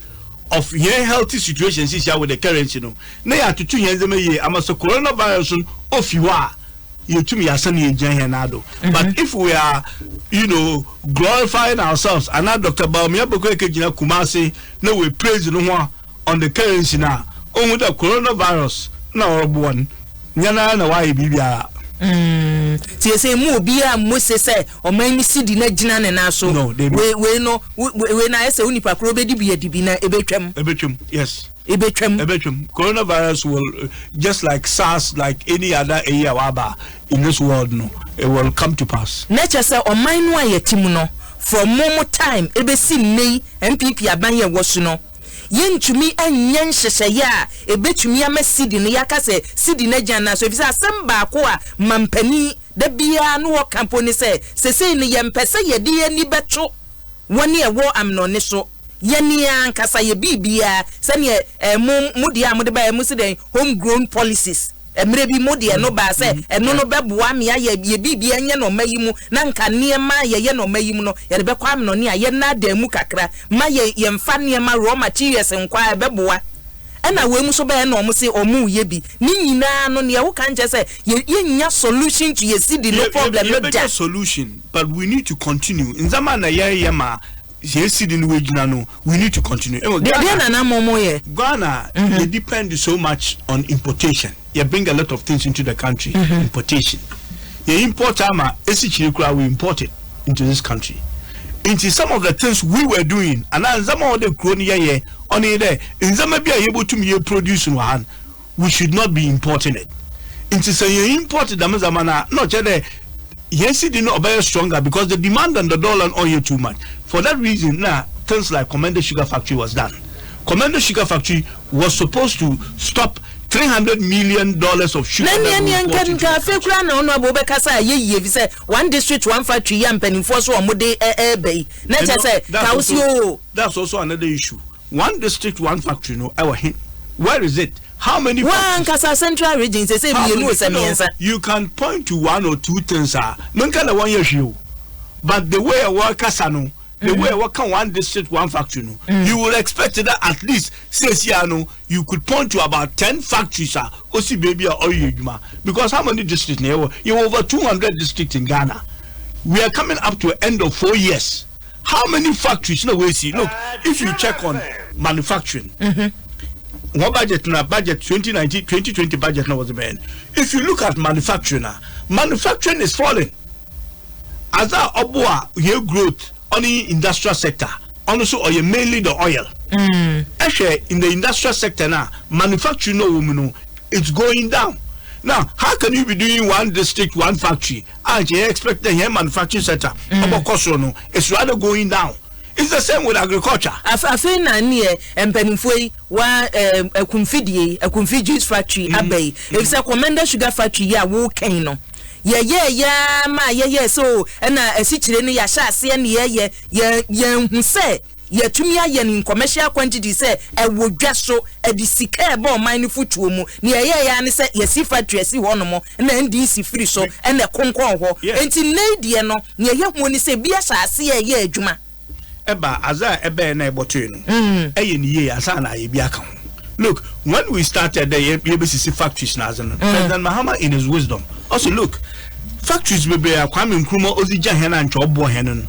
of your healthy situations here with the currency. Now to 2 years I'm a coronavirus of you are you to me as but if we are glorifying ourselves and now Dr. Bawumia Boakyewaa Kumasi no we praise on the currency now on the coronavirus now one nyana na why bibia ti say mu bia mo say o man si di na gina ne na so we na say unipa kro be di na ebetwam yes ebetwam coronavirus will just like SARS like any other area waba in this world no it will come to pass nature say o man no ayetim no from more time ebesi nei MPP abanye wosu no yentumi anyen hyehye ebetumi amasidi ne yakase sidi na gyan na so efisa asamba ko a mampani da bia no company say sesei ne yempese yede ani beto woni ewo amno ne so yeni ankasa ye bibia se ne mu dia mu de ba mu siden homegrown policies emre bi modi no ba se eno no beboa me aye bibi enye no mayimu na nka niema ye no mayimu no ye be kwa no ne aye na adamu kakra ma ye mfa niema raw materials nkwa beboa ena we mu so be no mo se omu ye bi ni nyina no ne wo kan je se ye nya solution to ye see the no problem no da solution but we need to continue in zaman na ye ma yes, we need to continue. Ghana, they depend so much on importation. You bring a lot of things into the country. Importation. You import we import it into this country. Into some of the things we were doing, and then some of the crony only there. In some be able to produce one, we should not be importing it. Into say you import the Mazamana, not just yes, it did not be stronger because the demand on the dollar and oil too much. For that reason, now things like Commander Sugar Factory was done. Commander Sugar Factory was supposed to stop $300 million of sugar. One district, one factory, that's also another issue. One district, one factory. No, where is it? How many? One central regions. They say you can point to one or two things. But the way I work, the way I work on one district, one factory, you will expect that at least you could point to about 10 factories, because how many districts? You have over 200 districts in Ghana. We are coming up to the end of 4 years. How many factories? No, we see. Look, if you check on manufacturing, what budget 2019, 2020 budget now was the man. If you look at manufacturing, manufacturing is falling. As our growth on the industrial sector, also mainly the oil. Actually, in the industrial sector now, manufacturing it's going down. Now, how can you be doing one district, one factory, and you expect the manufacturing sector? It's rather going down. It's the same with agriculture. I feel near and Penifui, a confidence factory, Abbey. It's a Commander Sugar Factory, Wokano. So, and a situation, Yasha, who say, to me, in commercial quantity, say, I would just show a discable mine foot to mu, near and say, yes, if I dress you one more, and then DC free so, and a concord, and in lady, no, near young one say, be as I see a year, Juma. Eba, as I ebe botun, ye asana ibiakam. Look, when we started the ABC factories, President Mahama in his wisdom, also look. Factories will be a Kwame Nkrumah Ozija Hena and Chobo Henan.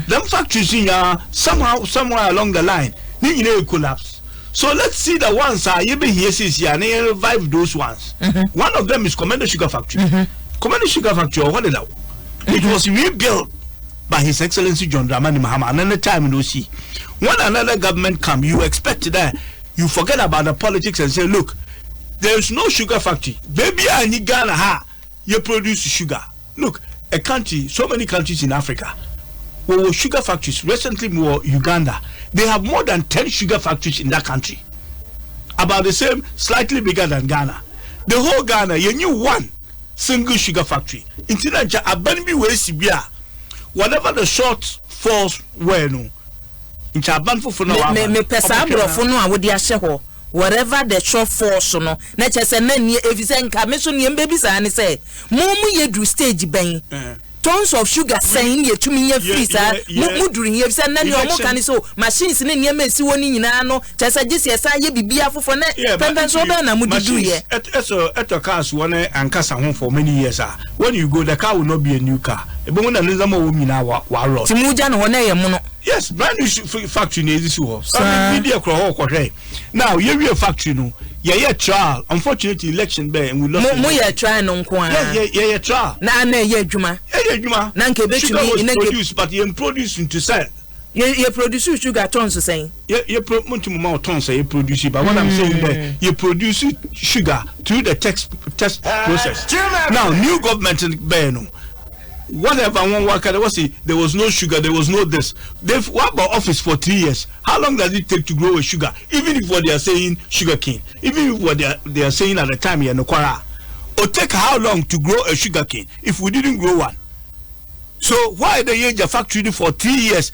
Them factories in somewhere along the line, they collapse. So let's see the ones you be here since and they revive those ones. One of them is Commander Sugar Factory. Commander Sugar Factory, what is that? It was rebuilt by His Excellency John Dramani Mahama. Another time you see. When another government come, you expect that you forget about the politics and say, look, there is no sugar factory. Baby, I need Ghana, you produce sugar. Look, a country, so many countries in Africa, where sugar factories, recently more Uganda, they have more than 10 sugar factories in that country. About the same, slightly bigger than Ghana. The whole Ghana, you knew one single sugar factory. In Tinaja, Abanbi Sibia, whatever the shortfalls were, no. In Chabanfo for now, whatever the shortfall, so no. Nature said, if you say, commission, your babies, and say, Momu, you do stage bang. Tons of sugar saying ye to me, your freezer, Mudring, you said, none your more can so machines in your messy one in Nano, just as yes, I be beerful for net, Pendant so then I would do ye. At a car's one and cast home for many years. When you go, the car will not be a new car. A woman and another woman now, Waro. Timujan, one yes, brand new factory near this was. Media now, you're a factory, no. Yeah, trial. Unfortunately, election bear and we lost. More trying on Kwan. Yeah, trial. Nana, yeah, Juma. Yeah, Juma. Nanke, produce, but you're producing to sell. You produce sugar tons to say. You produce more tons, you produce it. But what I'm saying there, you produce sugar through the test process. Now, new government in Beno. Whatever one worker there was no sugar, there was no this. They've worked about office for 3 years. How long does it take to grow a sugar? Even if what they are saying sugar cane, even if what they are saying at the time here no kwara, or take how long to grow a sugar cane if we didn't grow one? So why the age a factory for 3 years?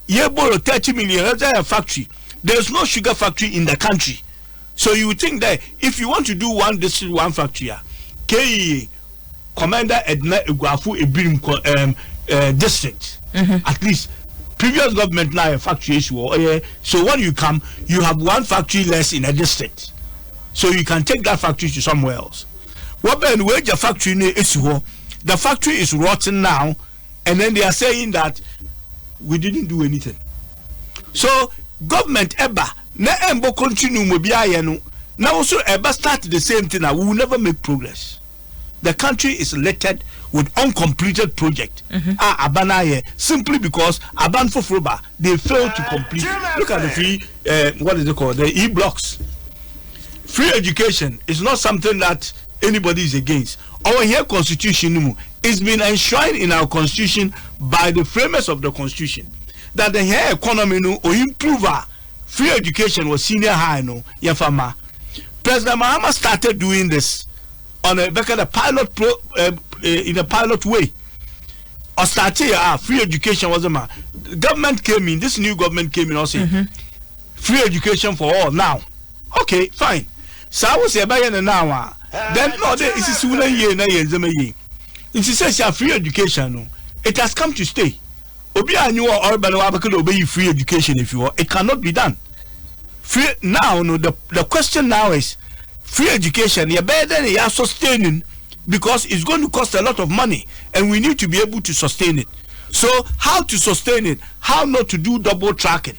You borrow 30 million a factory. There's no sugar factory in the country. So you would think that if you want to do one district, one factory, KEA Commander Edna Iguafu Ibirim district. At least previous government now a factory issue. So when you come, you have one factory less in a district. So you can take that factory to somewhere else. What when wage a factory issue? The factory is rotten now, and then they are saying that we didn't do anything. So government eba na embo continue mobiya no. Now also eba start the same thing. We will never make progress. The country is littered with uncompleted project. Abanaye simply because Aban Fofroba they failed to complete. Look at the free what is it called? The e-blocks. Free education is not something that anybody is against. Our here constitution It's been enshrined in our constitution by the framers of the constitution that the hair economy no or improve free education was senior high no yafama. President Mahama started doing this on a pilot in a pilot way. Or started free education was a man. Government came in. This new government came in also. Free education for all now. Okay, fine. So I was say by now. Then no, this is sooner year na year zema year. It says free education. No, it has come to stay. Obi anyu or urban wabakelo obey free education if you want. It cannot be done. Free now. No, the question now is free education. You better you are sustaining because it's going to cost a lot of money, and we need to be able to sustain it. So how to sustain it? How not to do double tracking?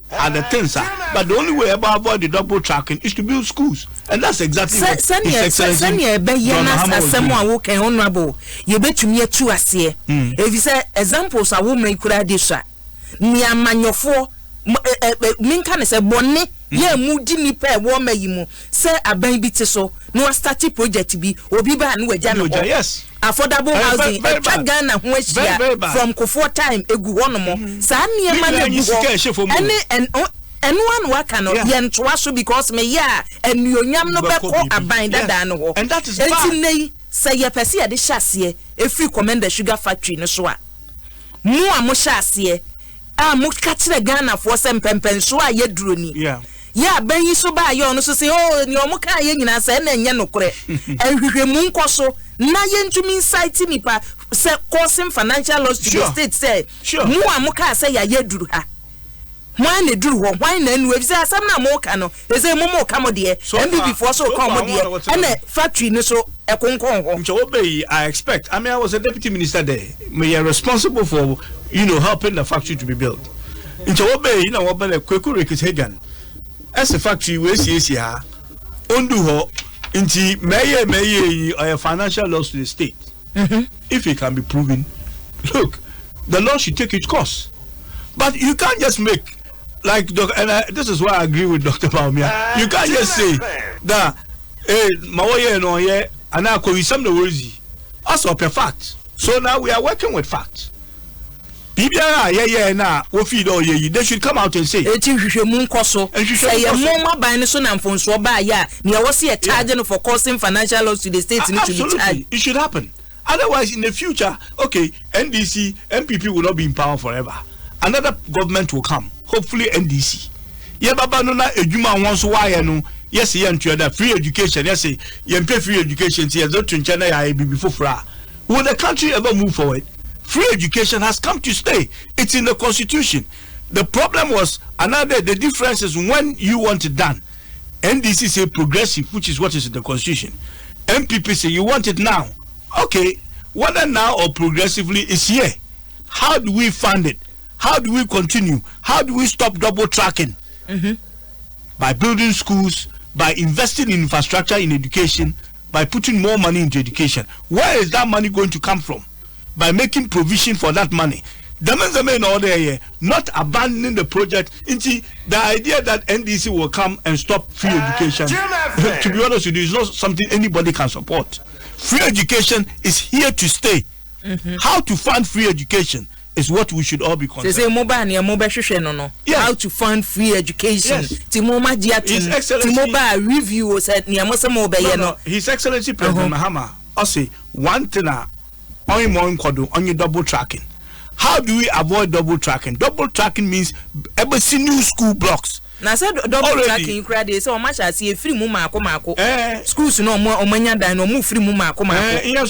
And the things are, but the only way about avoid the double tracking is to build schools, and that's exactly what His Excellency honorable. You bet to me too as here. If you say examples are women could have this near manufo minkan is a bonnet. Yeah, moody ni pair woman you say a baby so no starting project be obiba and we yes. Affordable housing Ghana from Kofo time egu honomo sani and one wakano yen twaso because me ya and you nyam no beko aban dada no and that is bad. Say ye pese ade hyasie e free commend the sugar factory no so a mu amo hyasie a mo ka kire Ghana for sem pempen so a ye duro ni yeah ben yi so ba ye ono so say oh ni omo ka ye nyina say na enye no kore ehwehwemu nkoso na ye ntumi insight nipa say causing financial loss to the state say mu amoka say ya ye duru ha why na duru ho why na enu say asam na mo ka no e say mo ka mo de MBB for so ka mo de and factory no so ekonkon ho Nchobey I expect I mean I was a deputy minister there me responsible for helping the factory to be built. Nchobey what be Kweku Rekishagan as a factory we see ha ondu ho inti meye a financial loss to the state. If it can be proven, look, the law should take its course. But you can't just make like this is why I agree with Dr. Baumia. You can't just say that mawoye no ye anako we some the words as of a fact. So now we are working with facts. Na wo feed all ye they should come out and say ehwehwemu nkoso say ye moma ban so na mfonso ba ya ne wo se charge no for causing financial loss to the state need to be charged. It should happen. Otherwise in the future, okay, NDC MPP will not be in power forever. Another government will come, hopefully NDC. Ye baba no na edwuma won so wa ye no yes ye ntua da free education yes ye pay free education ye zo tunche na ya bibi fofra. Will the country ever move forward? Free education has come to stay. It's in the constitution. The problem was the difference is when you want it done. NDC say progressive, which is what is in the constitution. MPP say you want it now. Okay, whether now or progressively is here. How do we fund it? How do we continue? How do we stop double tracking? By building schools, by investing in infrastructure in education, by putting more money into education. Where is that money going to come from? By making provision for that money. The main order here, not abandoning the project into the idea that NDC will come and stop free education. To be honest with you, it's not something anybody can support. Free education is here to stay. How to fund free education is what we should all be concerned. Say no. How to fund free education. His Excellency review said His Excellency President Mahama say one thing on your double tracking. How do we avoid double tracking? Double tracking means ever see new school blocks. Now said double tracking credit so much as see free muma schools no more omanya dan no move free muma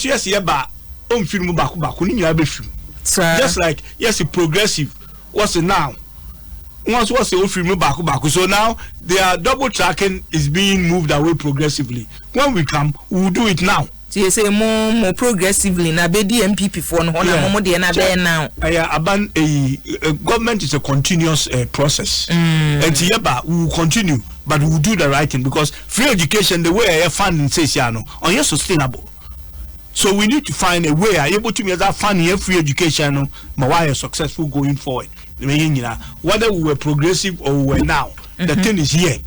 yes ba free muma just like yes progressive what's it now once was the free muma so now their double tracking is being moved away progressively. When we come we will do it now. You say more progressively na be the MPP for no na mo de na be now. A government is a continuous process. And yeba we will continue but we will do the right thing because free education the way I funding says no on sustainable. So we need to find a way able to make that funding free education no but why successful going forward. Whether we were progressive or we were now, the thing is here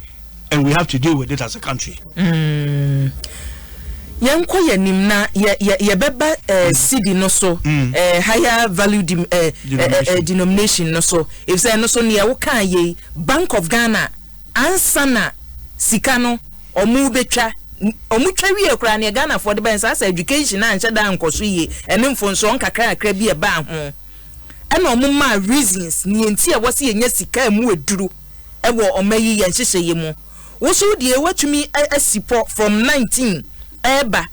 and we have to deal with it as a country. Yanko yanim na ye beba cedi no so higher value denomination no so if say no so ne wo kan ye Bank of Ghana ansana sika no omu betwa omu twa wie kra ne Ghana for the bank as education na nche da nkoso ye ene mfonso nkakra akra bi e ba ho ena omu ma reasons ni enti e wo se yenya sika mu eduru e wo omayi ye nhyehyɛ ye mu wo so de watumi asipo from 19 eba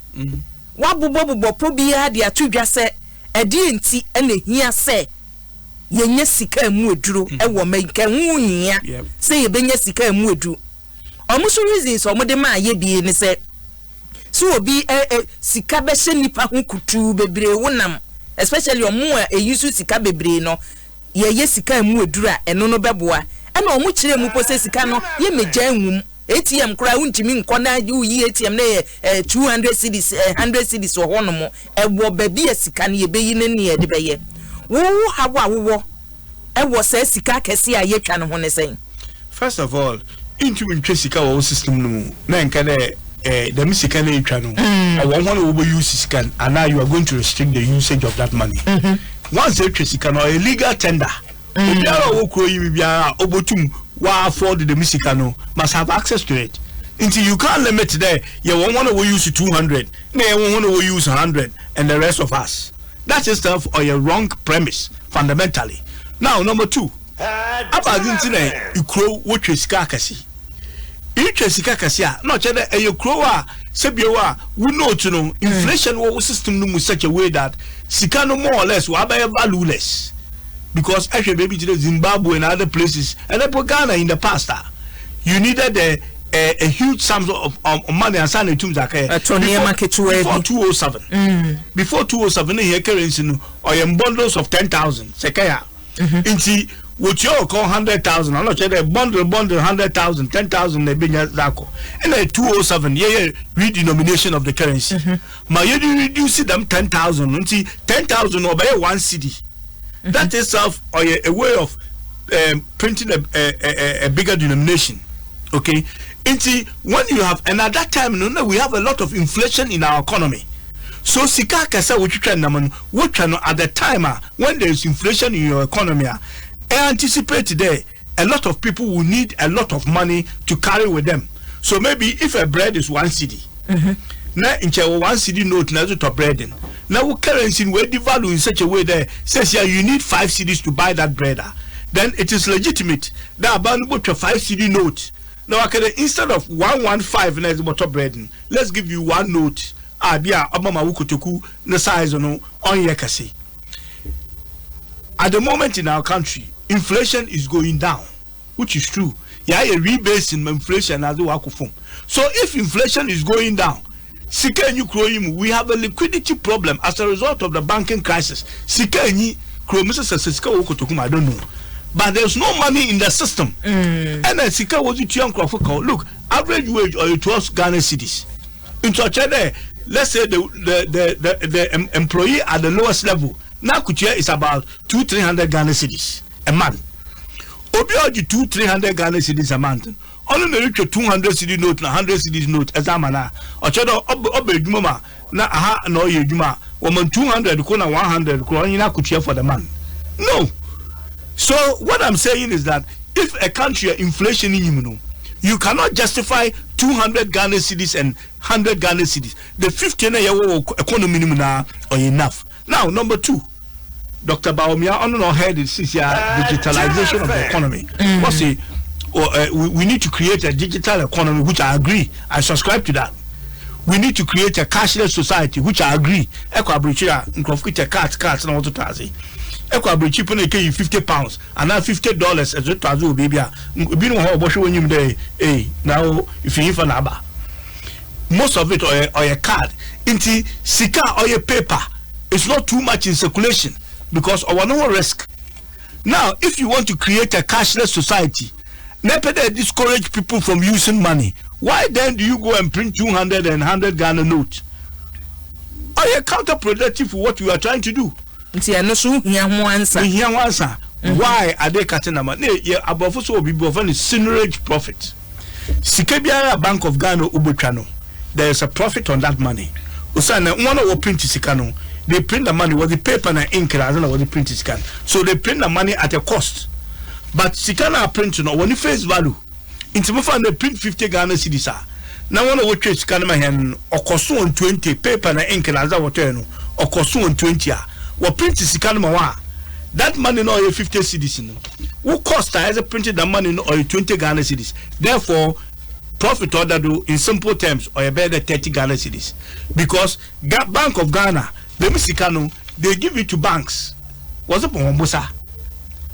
wabubo probi ya de atudwa se edi enti ene hia se yenye sika mu eduro ewo menka hu hia se ye benye sika mu edu omuso reasons omode ma ye bi ni se so obi sika be hye nipa hu kutu bebre wonam especially omu a eyusu sika bebre no ye sika mu eduro a eno no beboa ena omu kire mu pose sika no ye meja nwum ATM kura untimi nkona uyi ATM na 200 cedis 100 cedis wo hono ewo baby sika ne ye beyi ne ne de beye wo hawa wo ewo se sika kese a ye twa ne ho ne sen. First of all, into sika wo system no na nka the sika na twa no I want to use sika and now you are going to restrict the usage of that money. Once you sika no a legal tender obiara wo kro yi biara obotum wa afford the Mexicano must have access to it. Until you can't limit there, you won't want to use 200, you won't want to use 100, and the rest of us. That's itself or a wrong premise, fundamentally. Now, number 2. About internet, you crow what is kakasi. Each is kakasia, not a you crowa, Sebiowa, we know to know inflation war system in such a way that Sikano more or less will be valueless. Because actually maybe to Zimbabwe and other places and then Ghana in the past you needed a huge sum of money and sign to before 2007 before 2007 here currency or bundles of 10,000 sekaya inti what you call 100,000 I'm not sure a bundle 100,000 10,000 they been zako and then 2007 redenomination of the currency ma you reduce them 10,000 until 10,000 or by 1 cedi. That itself or a way of printing a bigger denomination. Okay? When you have, and at that time, we have a lot of inflation in our economy. So, Sika Kasa, which at the time when there is inflation in your economy, I anticipate today a lot of people will need a lot of money to carry with them. So, maybe if a bread is 1 cedi, now in 1 cedi note, now to bread in. Now currency will devalue in such a way that says you need 5 cedis to buy that bread. Then it is legitimate. That about to 5 cedi note. Now I can instead of 115 as bottle bread, let's give you 1 note. Abia abama wukotoku the size on yakasi. At the moment in our country, inflation is going down, which is true. Yeah, a rebase in inflation as the so if inflation is going down, we have a liquidity problem as a result of the banking crisis. I don't know. But there's no money in the system. And then Sika was it young look, average wage or 12 Ghana cedis. Let's say the employee at the lowest level now is about 200-300 Ghana cedis a month. Obi 200-300 Ghana cedis a month. Only the reach 200 cedi note na 100 cedi note examana ochedo obedwuma na aha na oyedwuma woman 200 ko na 100 ko onina kutia for the man. No. So what I'm saying is that if a country inflation in you cannot justify 200 Ghana cedis and 100 Ghana cedis. The 50 na yewo economy na or enough. Now number 2, Dr. Bawumia on no head is digitalization of the economy. What's it? We need to create a digital economy, which I agree. I subscribe to that. We need to create a cashless society, which I agree. Cards na watu tazi. Equabrichi pone ke £50 and now $50 as it tazu baby. Binu ho bosho when you day. Now if you for naba. Most of it or a card. Inti sika or a paper. It's not too much in circulation because of no risk. Now, if you want to create a cashless society, NEPED discourage people from using money. Why then do you go and print 200 and 100 Ghana notes? Are you counterproductive for what you are trying to do? Why are they cutting them? Above so be above seigniorage profit. Sikebiara Bank of Ghana Ubuchano. there is a profit on that money. Usana one of print sikano. They print the money with the paper and ink and what the print is can. So they print the money at a cost. But sikana print when you face value. Into they print 50 Ghana cedis. Now one of what trade scan my hand or cost 20 paper and ink and what or cost 20. What print is sikana that money no 50 cedis. Who cost as a printed the money or 20 Ghana cedis. Therefore, profit order do in simple terms or a better 30 Ghana cedis. Because Bank of Ghana, they give it to banks. What's up on Mosa?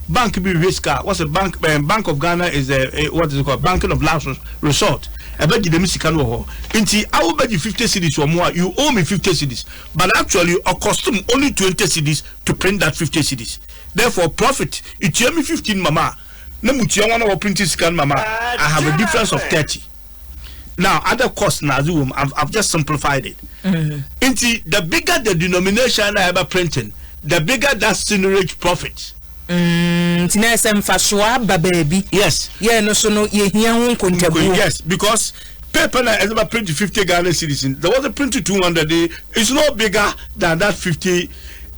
Bank be risk. What's a bank? Bank of Ghana is what is it called? Banking of last resort. I bet you the Mexicano. Inti, I will bet you 50 cedis or more. You owe me 50 cedis, but actually, a custom only 20 cedis to print that 50 cedis. Therefore, profit. It's me 15, mama. Nemutia one of printing scan, mama. I have a difference of 30. Now, other costs, Nazum, I've just simplified it. Inti, the bigger the denomination I ever printing, the bigger that seigniorage profit. Yes. Yeah, no, so no, yes, because paper I ever printed 50 Ghana cedis. There was a printed 200. It's not bigger than that 50.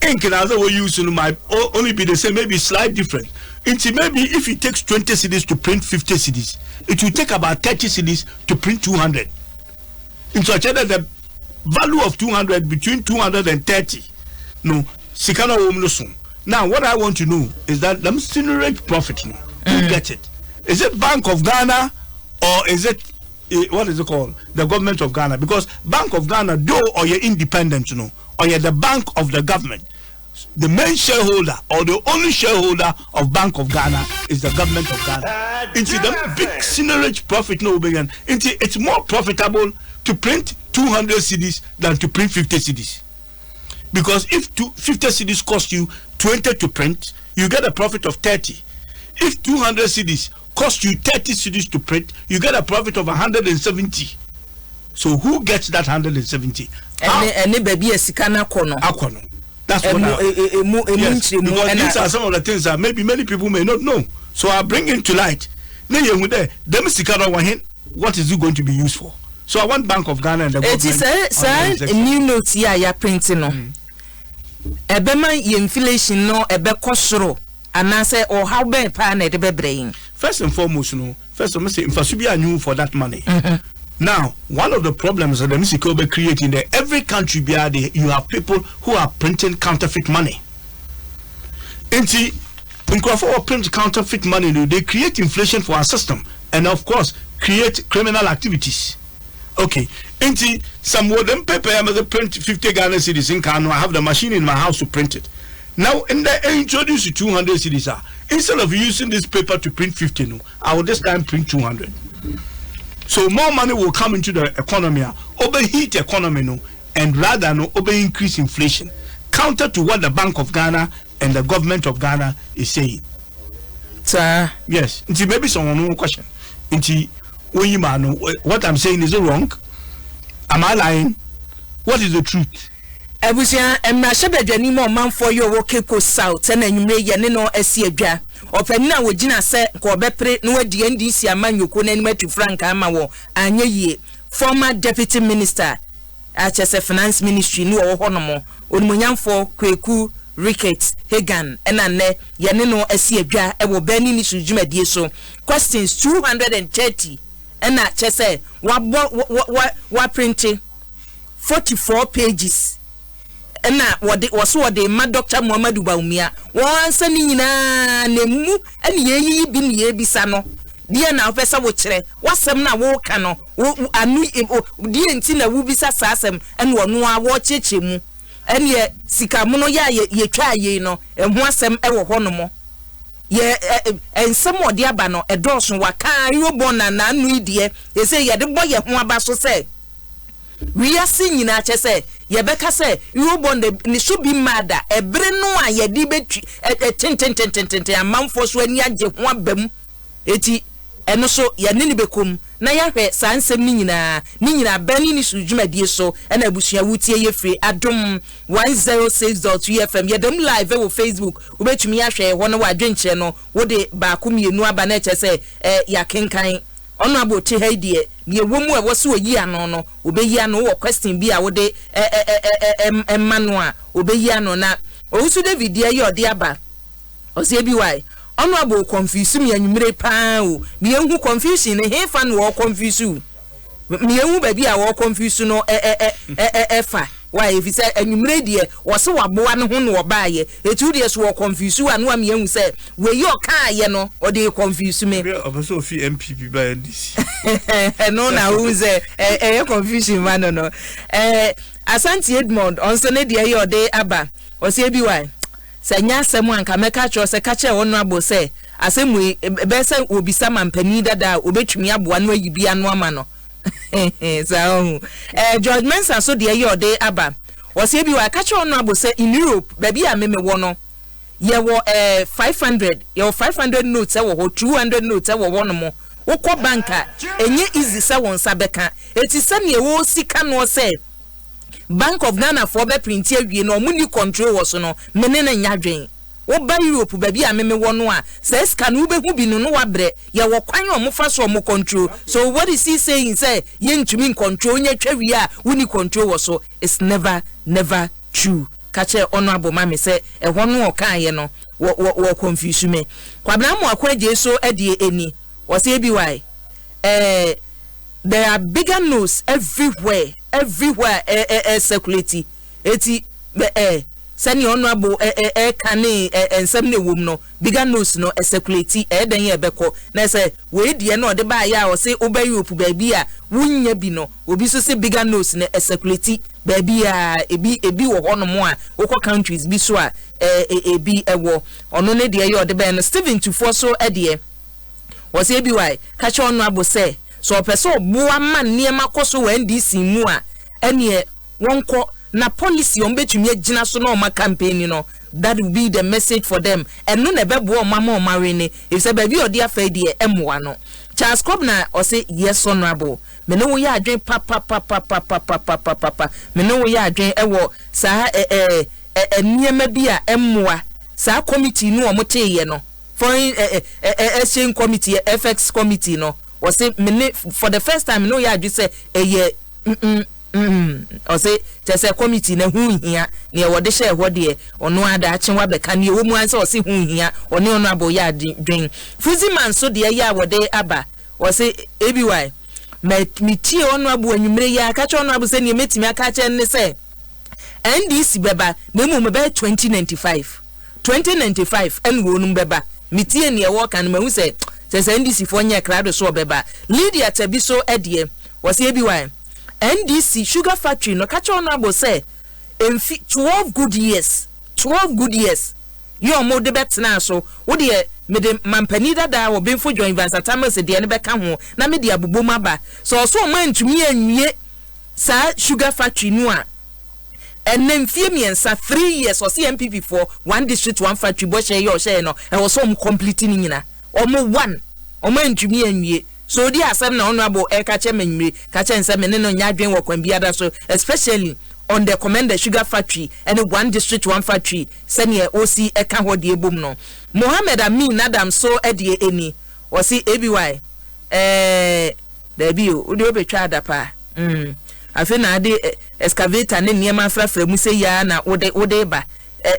Ink and other way using might only be the same, maybe slight different. Inti, maybe if it takes 20 cedis to print 50 cedis, it will take about 30 cedis to print 200. In such that the value of 200 between 230, no, sikana womnosun. Now, what I want to know is that the seigniorage profit. No, who gets it? Is it Bank of Ghana or is it what is it called? The government of Ghana? Because Bank of Ghana, though, or you're independent, you know, or you're the bank of the government. The main shareholder or the only shareholder of Bank of Ghana is the government of Ghana. Into the big seigniorage profit, no begin. It's more profitable to print 200 cedis than to print 50 cedis. Because if 50 cedis cost you 20 to print, you get a profit of 30. If 200 cedis cost you 30 cedis to print, you get a profit of 170. So who gets that 170? Any baby a sikana kono. Akono. That's what yes, because these are some of the things that maybe many people may not know. So I bring it to light. What is it going to be used for? So I want Bank of Ghana and the government. It is a new note here you are printing on. Ebema inflation no ebe kosoro anase or how be pa na de bebrain. First and foremost, first of all, infrastructure new for that money. Now, one of the problems that the Mexico be creating there, every country you have people who are printing counterfeit money. And see, when print counterfeit money, they create inflation for our system, and of course, create criminal activities. Okay, and see, some of them paper I must print 50 Ghana cedis in Kano. I have the machine in my house to print it. Now, and they introduce 200 cedis. Instead of using this paper to print 50, I will this time print 200. So more money will come into the economy, overheat the economy, and rather over increase inflation, counter to what the Bank of Ghana and the government of Ghana is saying. Sir, yes. Until maybe someone more question. Until what I'm saying is it wrong? Am I lying? What is the truth? Ebusia emrashebedwani mo man for your Cape South and enwumre ye ne no asi adwa opamina wogina se ko bepre no wadi NDC amanyoko na nima tu frank ama wo anye yie former deputy minister HS finance ministry ni wo honomo onimonyamfo Kweku Ricketts Hagan enane ye ne no asi adwa e wo bani ni sujumadi so questions 230 ena chese wa printing 44 pages. Na wode ma Dr. Muhammadu Baumia wonsa ni nyina nemu ene yeyi bi ne yebisa no die na ofesa wo kire wasem na wo ka no anu die nti na wo bisa sasem ene wono a wo cheche mu ene sika mu no ya twa ye no eho asem e wo hono mo ye ensem ode aba no edoso waka yobona na anu idie ese ye de boye ho aba so se we are singing at say, Yebeka say, you bond the should be mad. A breno, ye debate a 10 a month for when you one bem. Eti, and also Yanibecum, Naya, Sans Nina, Benny Sujuma dear so, and a bushia wutia ye free Adom 106.3 FM. Yadom live over Facebook, which me a share 1 hour drink channel, what the Bakumi no Baneta say, ya kinkain. honorable te ha die ne womu e wo se oyi ano no obeyi ano wo question bi a wo de emano a obeyi ano na owusu David ye ode aba ose bi why honorable confuse me anwumre pa o me ehu confusion ne he fa no wo confuse me ehu ba bi a wo confuse no fa why if you say anwumre die wo se waboa ne ho no obaaye etu die so wo confuse anu am yehu say we yo ka ye no o de confuse me obaso fi MPP by NDC no na who say confusion man no Asante Edmond onso ne de ye ode aba o se bi why say nya asem anka meka cho se ka che wono abo say asemu be say obisa mampani dada obetwumi aboa no ayibi anu ama no so George Mensa so de ye ode aba o se bi why ka che wono abo say in Europe baby a meme wo no ye wo 500 ye 500 notes e wo 200 notes e wo wono mo wokọ banka enye easy say won sabeka eti se ne wo sika no say Bank of Ghana for be print awie no muni control was no mene na nyadwen wo ba Europe ba bi a meme wo no a say scan wo be hu bi no wa bre ye wo kwan o mo fa so mo control so what is he saying say ye ntumi control nya twawi a woni control was so it's never true kache honorable mama say e ho no o kan ye no wo confuse me kwabna mo akwa je so edie eni wo say bi why there are bigger news everywhere circulate eti sani honorable kane ensem ne wom no bigger news no circulate den ye beko na say we die no de ba ya o say oba Europe ba bi a wunya bi no obi so say bigger news ne circulate ba bi a ebi wo hono mo a okọ countries bi so a ebi ewo ono ne de ye o de ba no Steven Tufo so de was say bi why catch honorable say so person boa man niema koso wa NDC mu a ene wonko na policy on betumi agina so na o ma campaign no that will be the message for them and no na bebo o ma rene if say baby odi afa die emwa no Charles Kobna o say yes honorable me no wo ya adwen papa me no wo ya adwen ewo sa niema bi a emwa sa committee no o moteye no foreign exchange committee FX committee no was say for the first time no ya just say or say just a committee na hu hia na wo de share ho de ono ada achenwa beka na wo mu anse o say hu hia oni ono abo ya dwen Fuziman so de ya wo de aba o say ABY me tie ono abo anwumre ya ka che ono abo say ne metimi aka che ne say NDC beba na mu be 2095 en wo nu beba me tie ne wo kan ma hu say NDC for nya crowd so beba Lydia Tabiso edie was ABY NDC sugar factory no catch on abo say 12 good years you mo de bet na so wo de me de mampani dada wo benfo join Vansa Tamas de ne beka ho na me de abobom aba so man tumi anwie sa sugar factory no a enem fie miensa 3 years or CMPP for one district one factory bo share your share no e was so completing nyina omo one omo ntumi anwie so di asem na honorable ka che menwire ka che nse me ne no nyadwen wo kwan biada so especially on the Commander Sugar Factory and one district one factory senior OC eka ho de ebom no Mohammed Amin Adam so edie eni o si ABY da bio odi obetwa adapa afi na ade excavator ne niema frafra mu se ya na wode ba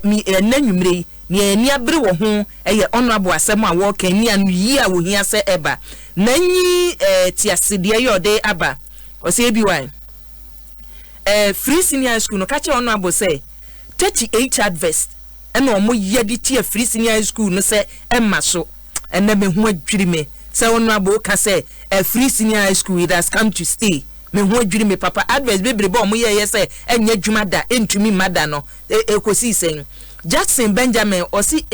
mi enanwumre ni eni abere wo ho eye honorable asem a wo kan ni anu yi a wo hia se eba nanyi tiasede ye ode aba o se ABY free senior school no kache honorable say 38 advest ena omo yedi tie free senior school no se emma so ena me hu adwiri me say honorable ka say free senior school it has come to stay me hu adwiri me papa advest bebrebe omo ye say enya dwuma da entumi mada no ekosi sen Jackson Benjamin osi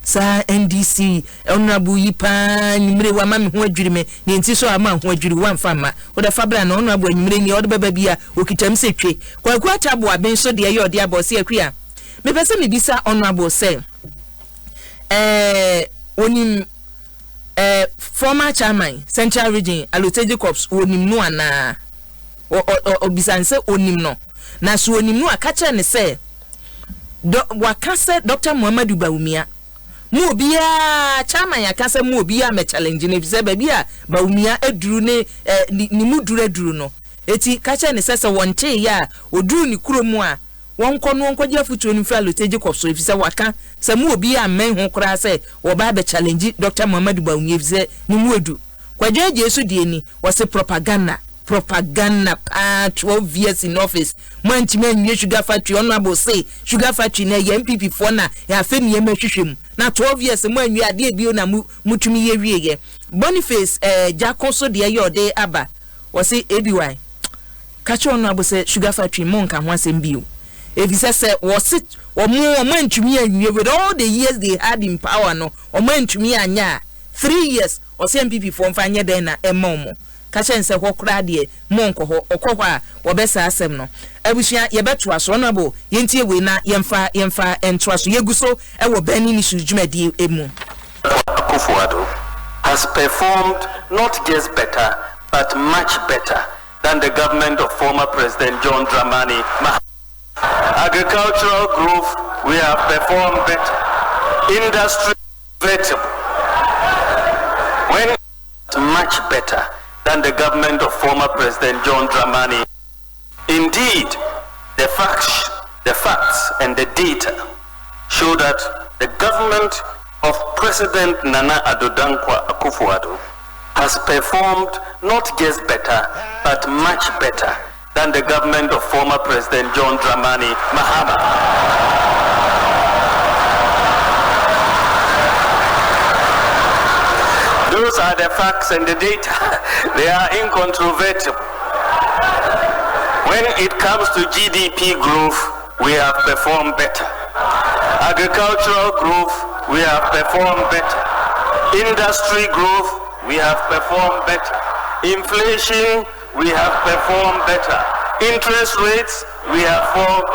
sa NDC honorable yipa nyimre wa ma me ho adwiri me ne nti so ama ho adwiri wa mfama wo da fabra na honorable nyimre ni odo baba bia okitam se twe kwaku atabo aben so de ye ode abosi akua me pese me bisa honorable say onim former chairman Central Region Allotaji Corps onim no ana obisanse onim no na so onim no aka che ne say wakase Dr. Muhammadu Bawumia mu obia chama ya kasa mu obia me challenge ne bize ba bia ba umia aduru ne ni mu duru no eti kacha ne sese wonche ya oduru ni kuromu a wonko no wonko je afutuo ni fa loteji kopso efise waka se mu obia men ho kura se wo ba be challenge Dr. Muhammadu Bawumia bize ni mu edu kwaje Jesu die ni wose propaganda 12 years in office mantime nwe sugar factory honorable say sugar factory na MPP for na ya fe ne yemahwehwem na 12 years manwe ade bio na mutumi ye wieye Boniface Jakonso de yode aba wose ABY kacho honorable say sugar factory monka ho asem bio efise se wose omantumi anwe with all the years they had in power no omantumi anya 3 years wose MPP for mfanye den na emomo kachen se hokra de monko ho okwo a wobesa asem no abusua ye beto aso no bo yentie we na yemfa entro aso yeguso e wo bani ni sujumadi emu. Akua has performed not just better but much better than the government of former President John Dramani Mahama. Agricultural growth, we have performed better. Industry vegetable, when much better than the government of former President John Dramani. Indeed, the facts and the data show that the government of President Nana Addo Dankwa Akufo-Addo has performed not just better, but much better than the government of former President John Dramani Mahama. Those are the facts and the data. They are incontrovertible. When it comes to GDP growth, we have performed better. Agricultural growth, we have performed better. Industry growth, we have performed better. Inflation, we have performed better. Interest rates, we have performed.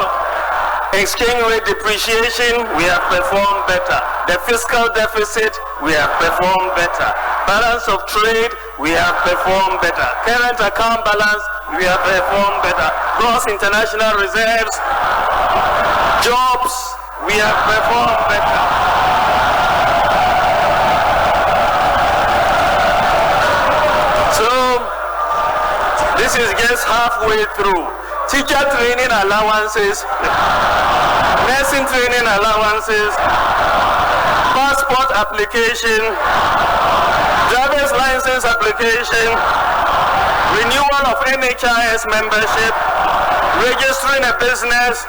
Exchange rate depreciation, we have performed better. The fiscal deficit, we have performed better. Balance of trade, we have performed better. Current account balance, we have performed better. Gross international reserves, jobs, we have performed better. So, this is just halfway through. Teacher training allowances, nursing training allowances, passport application, driver's license application, renewal of NHIS membership, registering a business,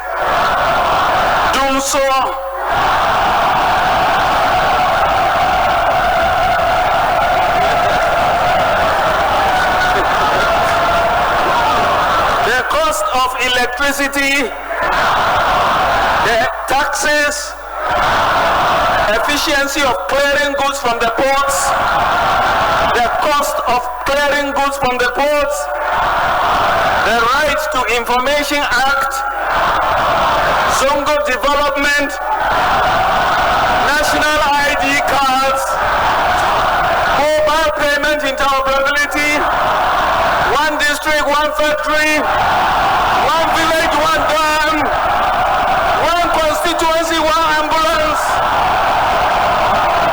doing so. Cost of electricity, the taxes, efficiency of clearing goods from the ports, the cost of clearing goods from the ports, the Right to Information Act, Zongo development, national ID cards, mobile payment interoperability, one district, one factory, one village, one dam, one constituency, one ambulance,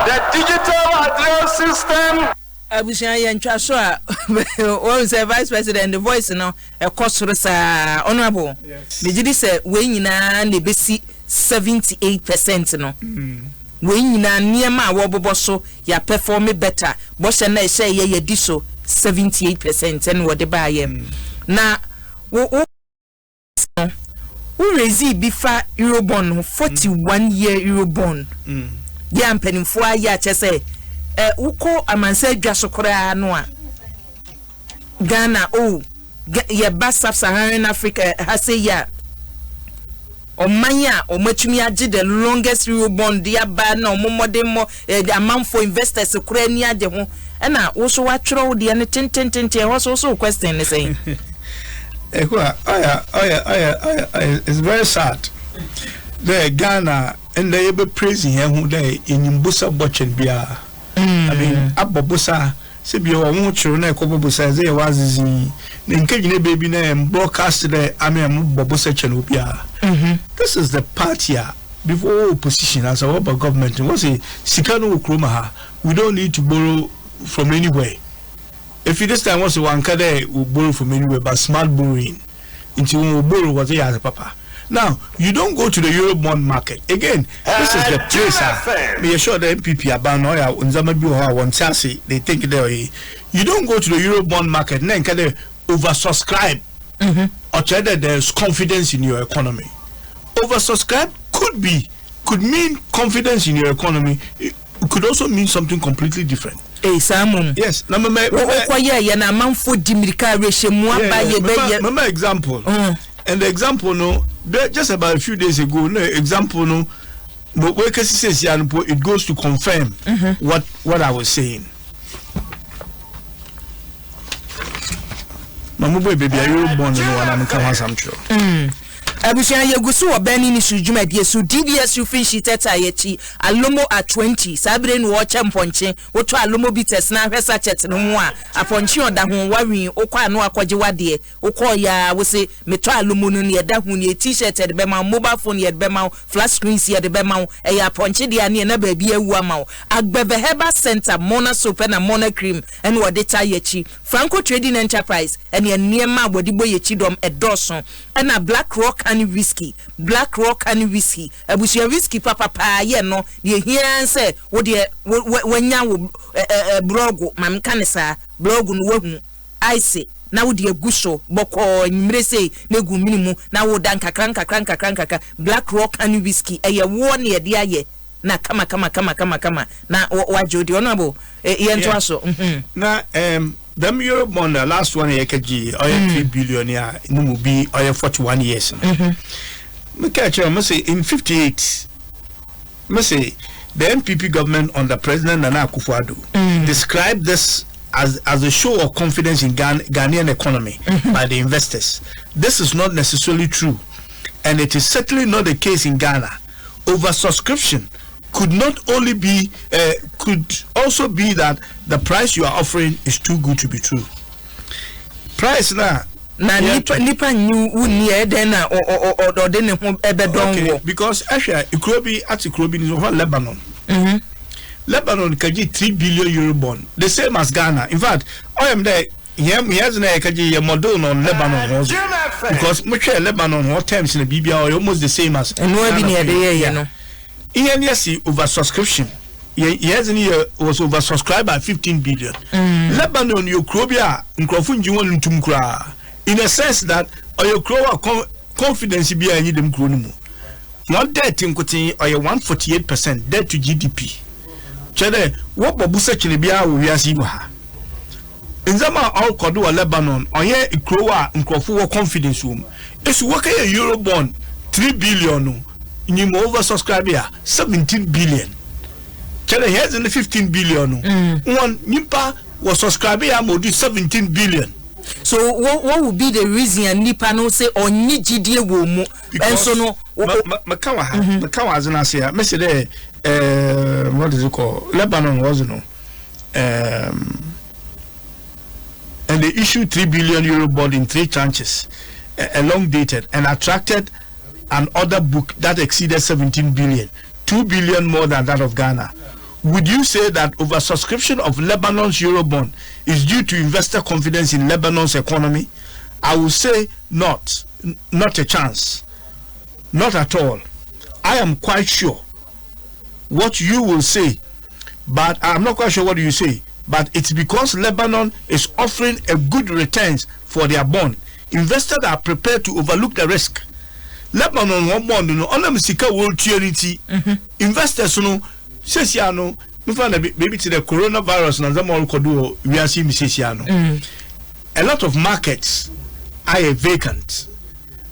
the digital address system. Abushan yentwa so a one say vice president the voice no e kosoro sa honorable me gidi say we nyina na besi 78% no we nyina niema wo bobo so ya perform better bo she na e she ye di so 78% and what the buy na wo raise bifa Eurobond 41 year Eurobond ya mpanimfo aya che say uko amansa dwa sokora no a Ghana ye basa Saharan Africa hase ya omanya omatumi age the longest Eurobond ya ba na omomodemo the amount for investors kura ni age ho na wo so wa twero de ne tententente ho so question ne say Akua it's very sad the Ghana and they be praising him who they in Busa Botchen bia I mean abobusa se bia wo ho twero na ekobobusa ze wazizi ne nkagine baby na broadcast the amem bobusa channel bia this is the part here before opposition as a government, was a Sikano Ukrumaha. We don't need to borrow from anywhere. If this time was one kade will borrow from anywhere, but smart borrowing into borrow was a papa. Now you don't go to the Eurobond market again. This is the place. Be sure the MPP abanoya unzamabiwa wansasi. They think they. You don't go to the Eurobond market. Then kade oversubscribe. Or there's confidence in your economy. Oversubscribe could mean confidence in your economy. It could also mean something completely different. Simon. Yes. Remember example. And the example, no, just about a few days ago, no example, no, it goes to confirm what I was saying. Mamu boy baby, are you born in one? I'm coming some true. Abusia yegusu obani ni sujuma die su DBS you fin shi teta yechi alomo at 20 sabre no watch mponche woto alomo bites na hwesa chet no mu a aponche oda ho wawi okwa no akwaje wade okọ ya wo se meto alomo no ne eda hu ne t-shirt de be ma mobile phone ye de be ma flash screen ye de be ma e ya aponche de ne na ba bi awu ama agbebe herbal center mona soap na mona cream ene wode ta yechi Franco Trading Enterprise ene niema abodibo yechi dom edoso ena Black Rock and whiskey abusia whiskey papa ye no ye hia nse wo de wanya wo blogu mam kanisa blogu no wahu ice na wo de aguso boko nyimrese na gu minimu na wo dan kakran Black Rock and whiskey eye wo ne ye de aye na kama na wajodi onabo ye nto aso na them Eurobond, the last one EKG, or 3 billion, no be or 41 years. I say in 58, I say the MPP government under President Nana Akua Boakyewaa described this as a show of confidence in Ghanaian economy by the investors. This is not necessarily true, and it is certainly not the case in Ghana. Oversubscription could also be that the price you are offering is too good to be true. Price na nipa new uni edena or den ho ebedon because actually Ikrobi is over Lebanon. Lebanon kaji 3 billion Eurobond, the same as Ghana. In fact, I am there. Here's an kaji model on Lebanon because much Lebanon what terms in the BBI are almost the same as. And no be near the year, you know. ENSC oversubscription. Yes, was oversubscribed by 15 billion. Lebanon, Ukrobia, in a sense that your confidence be a them chronomo. Not debt in Cotin or 148% debt to GDP. Chede, what Babusa Chilibia we are seeing. In Zama all Kodua Lebanon, or ye Ikroa and Krofu confidence room. It's working a Eurobond 3 billion. You oversubscribe here 17 billion. Here's in the 15 billion. One Nipa was subscribing more than 17 billion. So what would be the reason Nipa no say or ni GDA wo mo and so no Makawa as I say Mr. What is it called? Lebanon was no and they issued 3 billion Eurobond in 3 tranches, long dated, and attracted an order book that exceeded 17 billion, 2 billion more than that of Ghana. Would you say that oversubscription of Lebanon's Eurobond is due to investor confidence in Lebanon's economy? I would say not a chance, not at all. I am quite sure what you will say, but I'm not quite sure what you say, but it's because Lebanon is offering a good returns for their bond. Investors are prepared to overlook the risk. Lebanon one bond no on them sika world charity investors no sesia no maybe to the coronavirus na zama kodo we are seeing sesia no a lot of markets are vacant,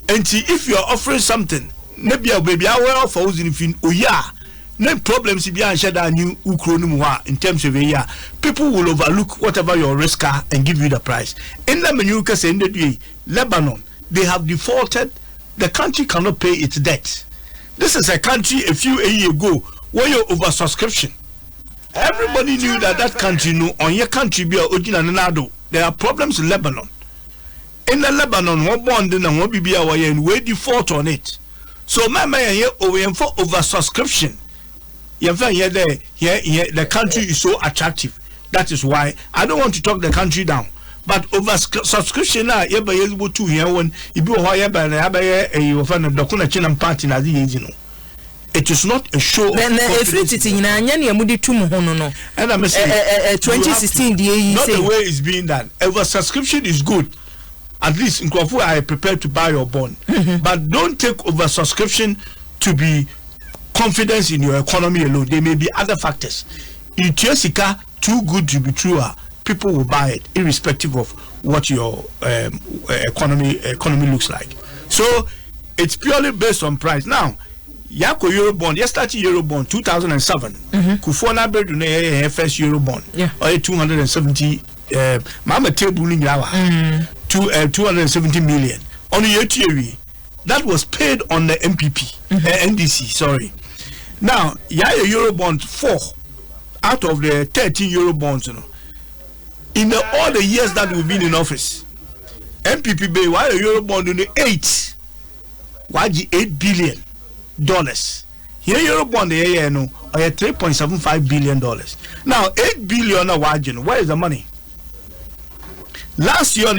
and if you are offering something maybe a baby aware for using fin oya no problems be an shada new ukronum in terms of a year people will overlook whatever your risk are and give you the price. In the menu case in the day Lebanon they have defaulted. The country cannot pay its debt. This is a country a year ago where you oversubscription. Everybody knew that country no on your country be a there are problems in Lebanon. In the Lebanon, one bond and one BBI and we default on it. So my here over subscription. The country is so attractive. That is why I don't want to talk the country down. But over subscription now, you be able to hear when you be you find a document party na the it is not a show. Then if it's in any mudi to no. And I'm saying 2016 not the way it's being done. Over subscription is good. At least in Kwafu I prepared to buy your bond. But don't take over subscription to be confidence in your economy alone. There may be other factors. In Jessica, too good to be true, people will buy it irrespective of what your economy looks like. So it's purely based on price. Now, Yako Eurobond, yesterday Eurobond 2007. Kufona bedu na first Eurobond. Yeah. Or 270 mama table in Yawa. 270 million. On the year that was paid on the MPP, NDC, sorry. Now, Yaya Eurobond 4 out of the 13 Eurobonds, you know. In all the years that we've been in office, MPP Bay, why a Eurobond in the 8? Why $8 billion? Here Eurobond the no, or $3.75 billion. Now, $8 billion, where is the money? Last year,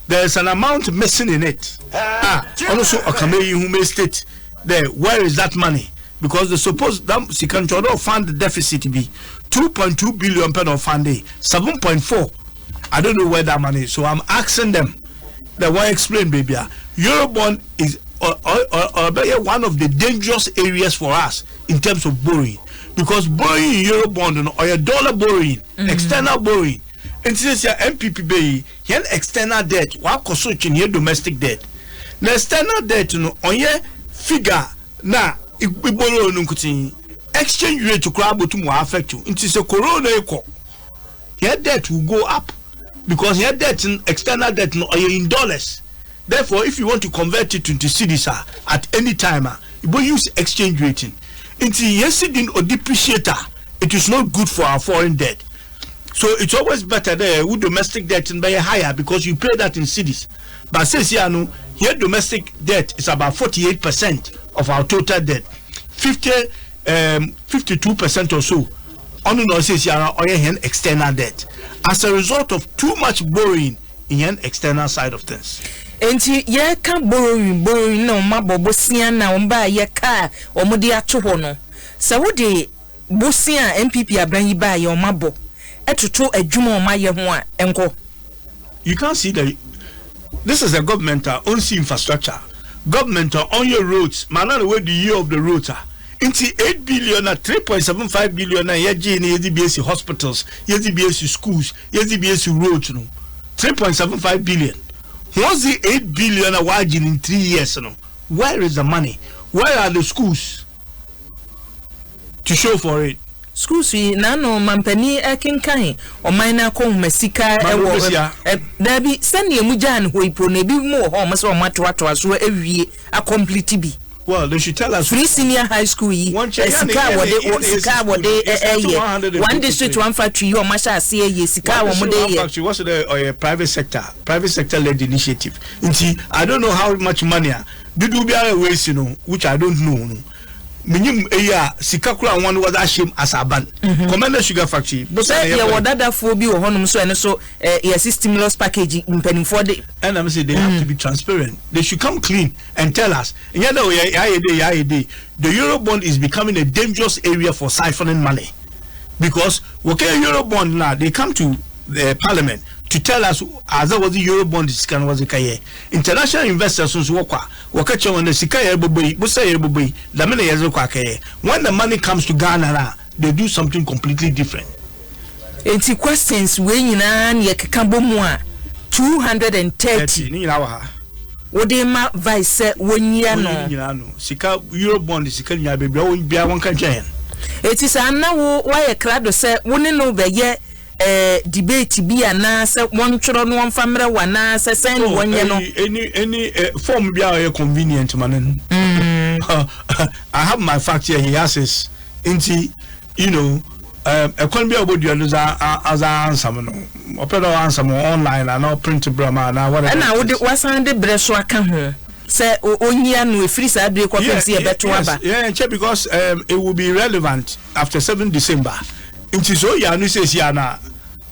there's an amount missing in it. Also, a committee who may state there, where is that money? Because the supposed control fund the deficit to be 2.2 billion per fund 7.4. I don't know where that money is. So I'm asking them that why explain, baby. Eurobond is one of the dangerous areas for us in terms of borrowing. Because borrowing Eurobond or a dollar borrowing, external borrowing, and since your MPP bay, here external debt, what cost in domestic debt. The external debt, on your figure now. Exchange rate to crab to more affect you. It is a corona echo. Your debt will go up because your debt in external debt are in dollars. Therefore, if you want to convert it into cedis at any time, you will use exchange rating. Into yesterday or depreciator, it is not good for our foreign debt. So it's always better there with domestic debt and be higher because you pay that in cedis. But says here domestic debt is about 48% of our total debt, 52% or so. On the says external debt as a result of too much borrowing in an external side of things. And ye can borrowing no mabo bosian na umba ye car or modia chohono. So would the bosia MPP abrangi by your mabo etuto a jumo my yahua enko. You can't see that this is a government owns infrastructure. Government on your roads, man, where the year of the roads are. Into 8 billion, 3.75 billion, YGBS hospitals, YGBS schools, YGBS roads, 3.75 billion. What's the 8 billion YG in 3 years? Where is the money? Where are the schools to show for it? Schools we nano mampani akinkan o minor ko mesika there be send ye mujan ho ipo na bi mo ho mo so matwato aso awie a complete bi. Well, they should tell us free senior high school yi sika wode one district one factory you masha ase ye sika wo mo de ye. What's the private sector led initiative. I don't know how much money do biara ways which I don't know. Minim sikakura one was ashim as a ban. Commander Sugar Factory. But yeah, what that for be honum so and so stimulus package in penny for the and I'm saying they have to be transparent. They should come clean and tell us. The Eurobond is becoming a dangerous area for siphoning money. Because Eurobond now they come to the parliament to tell us as was the Eurobond is can was a international investors who work on the Sikaya Busa when the money comes to Ghana, they do something completely different. It's questions when you know 230 what they ma vice 1 year no Sika Eurobond is Sikanya baby one country. It is now why a crowd say wouldn't know the debate be na say one choro no one family one na say send 1 year no any form be a convenient man. I have my fact here. He has his a can be about you as answer no opera answer online and not print brama na whatever. And I would was on the breast so aka ho say onyia no efiri sa adre kwa pem se beto aba yeah because it will be relevant after 7 December nti so ya no say sia na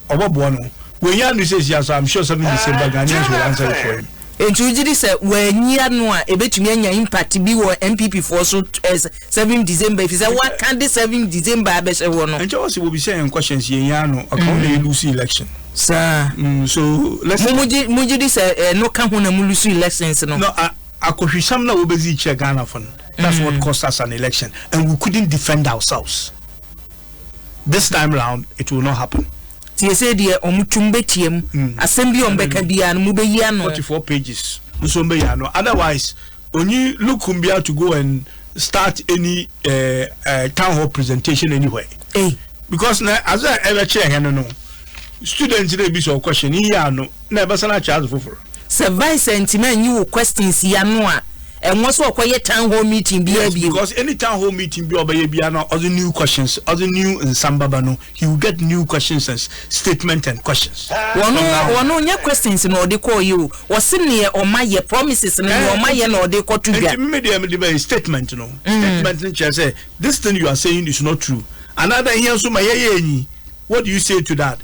obobo no when ya no say sia so I'm sure 7 December Ghanaians will answer it for him. Ejudi say wanyia no a ebetumi anya impact bi wo MPP for so 7 December if say what can the 7 December abese wo no enche we will be saying questions yenya no account the lose election sir so let's mujidi say no ka ho na mu lose elections no akohwisam na obezi che Ghana for that's what cost us an election and we couldn't defend ourselves. This time round it will not happen. Tie say de omutumbe tiem assembly ombeka bia no mubeyi ano 44 pages so mbe ya no otherwise only Lukumbia to go and start any town hall presentation anywhere because na as I ever chair here no students dey be so question here no na be sana charge for survive sentiment you questions ya no a enwo so okoye town hall meeting bia bia because any town hall meeting bia obeye bia no other new questions other new nsambaba no he will get new questions and statement and questions wono nya questions no de call you wose ne o maye promises no o maye no de ko to bia me dey statement no statement no say this thing you are saying is not true another here so maye yin what do you say to that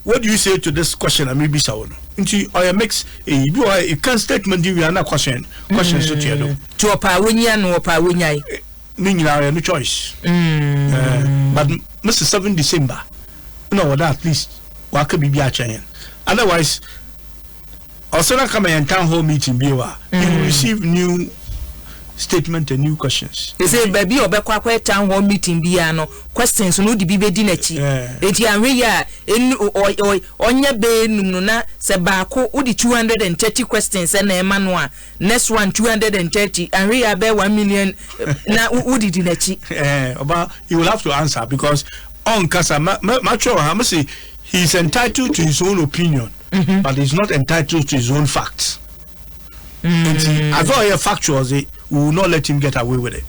what do you say to this question and maybe so into or mix you can statement you are not questions to you to opa wonya no opa wonya nyina no choice but Mr. 7 December no that at least wa ka bibia chen otherwise osana come in town hall meeting biwa you will receive new statement and new questions. They say baby obekwa town hall meeting bia no questions no di bibedi na chi enti anwe ya onye be num na se baako odi 230 questions na ema no a next one 230 anwe ya be 1 million na odi di na chi oba you will have to answer because on kasa macho ha say he is entitled to his own opinion but he's not entitled to his own facts. As all your factuals, we will not let him get away with it.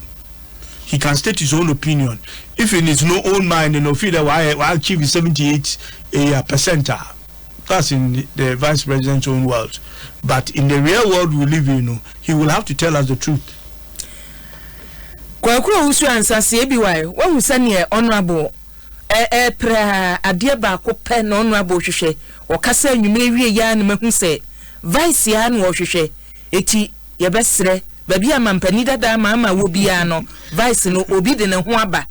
He can state his own opinion. If in his own mind, feel that I achieve 78%, that's in the vice president's own world. But in the real world we live in, he will have to tell us the truth. Kwa usu answer CBY, when we send here honorable pra adie ba ko pe no honorable hwehwe o kasa nwume wie ya na mahu se vice ya na wo hwehwe eti ye besre baby amampani dada ma wo bia no vice no obi de ne ho aba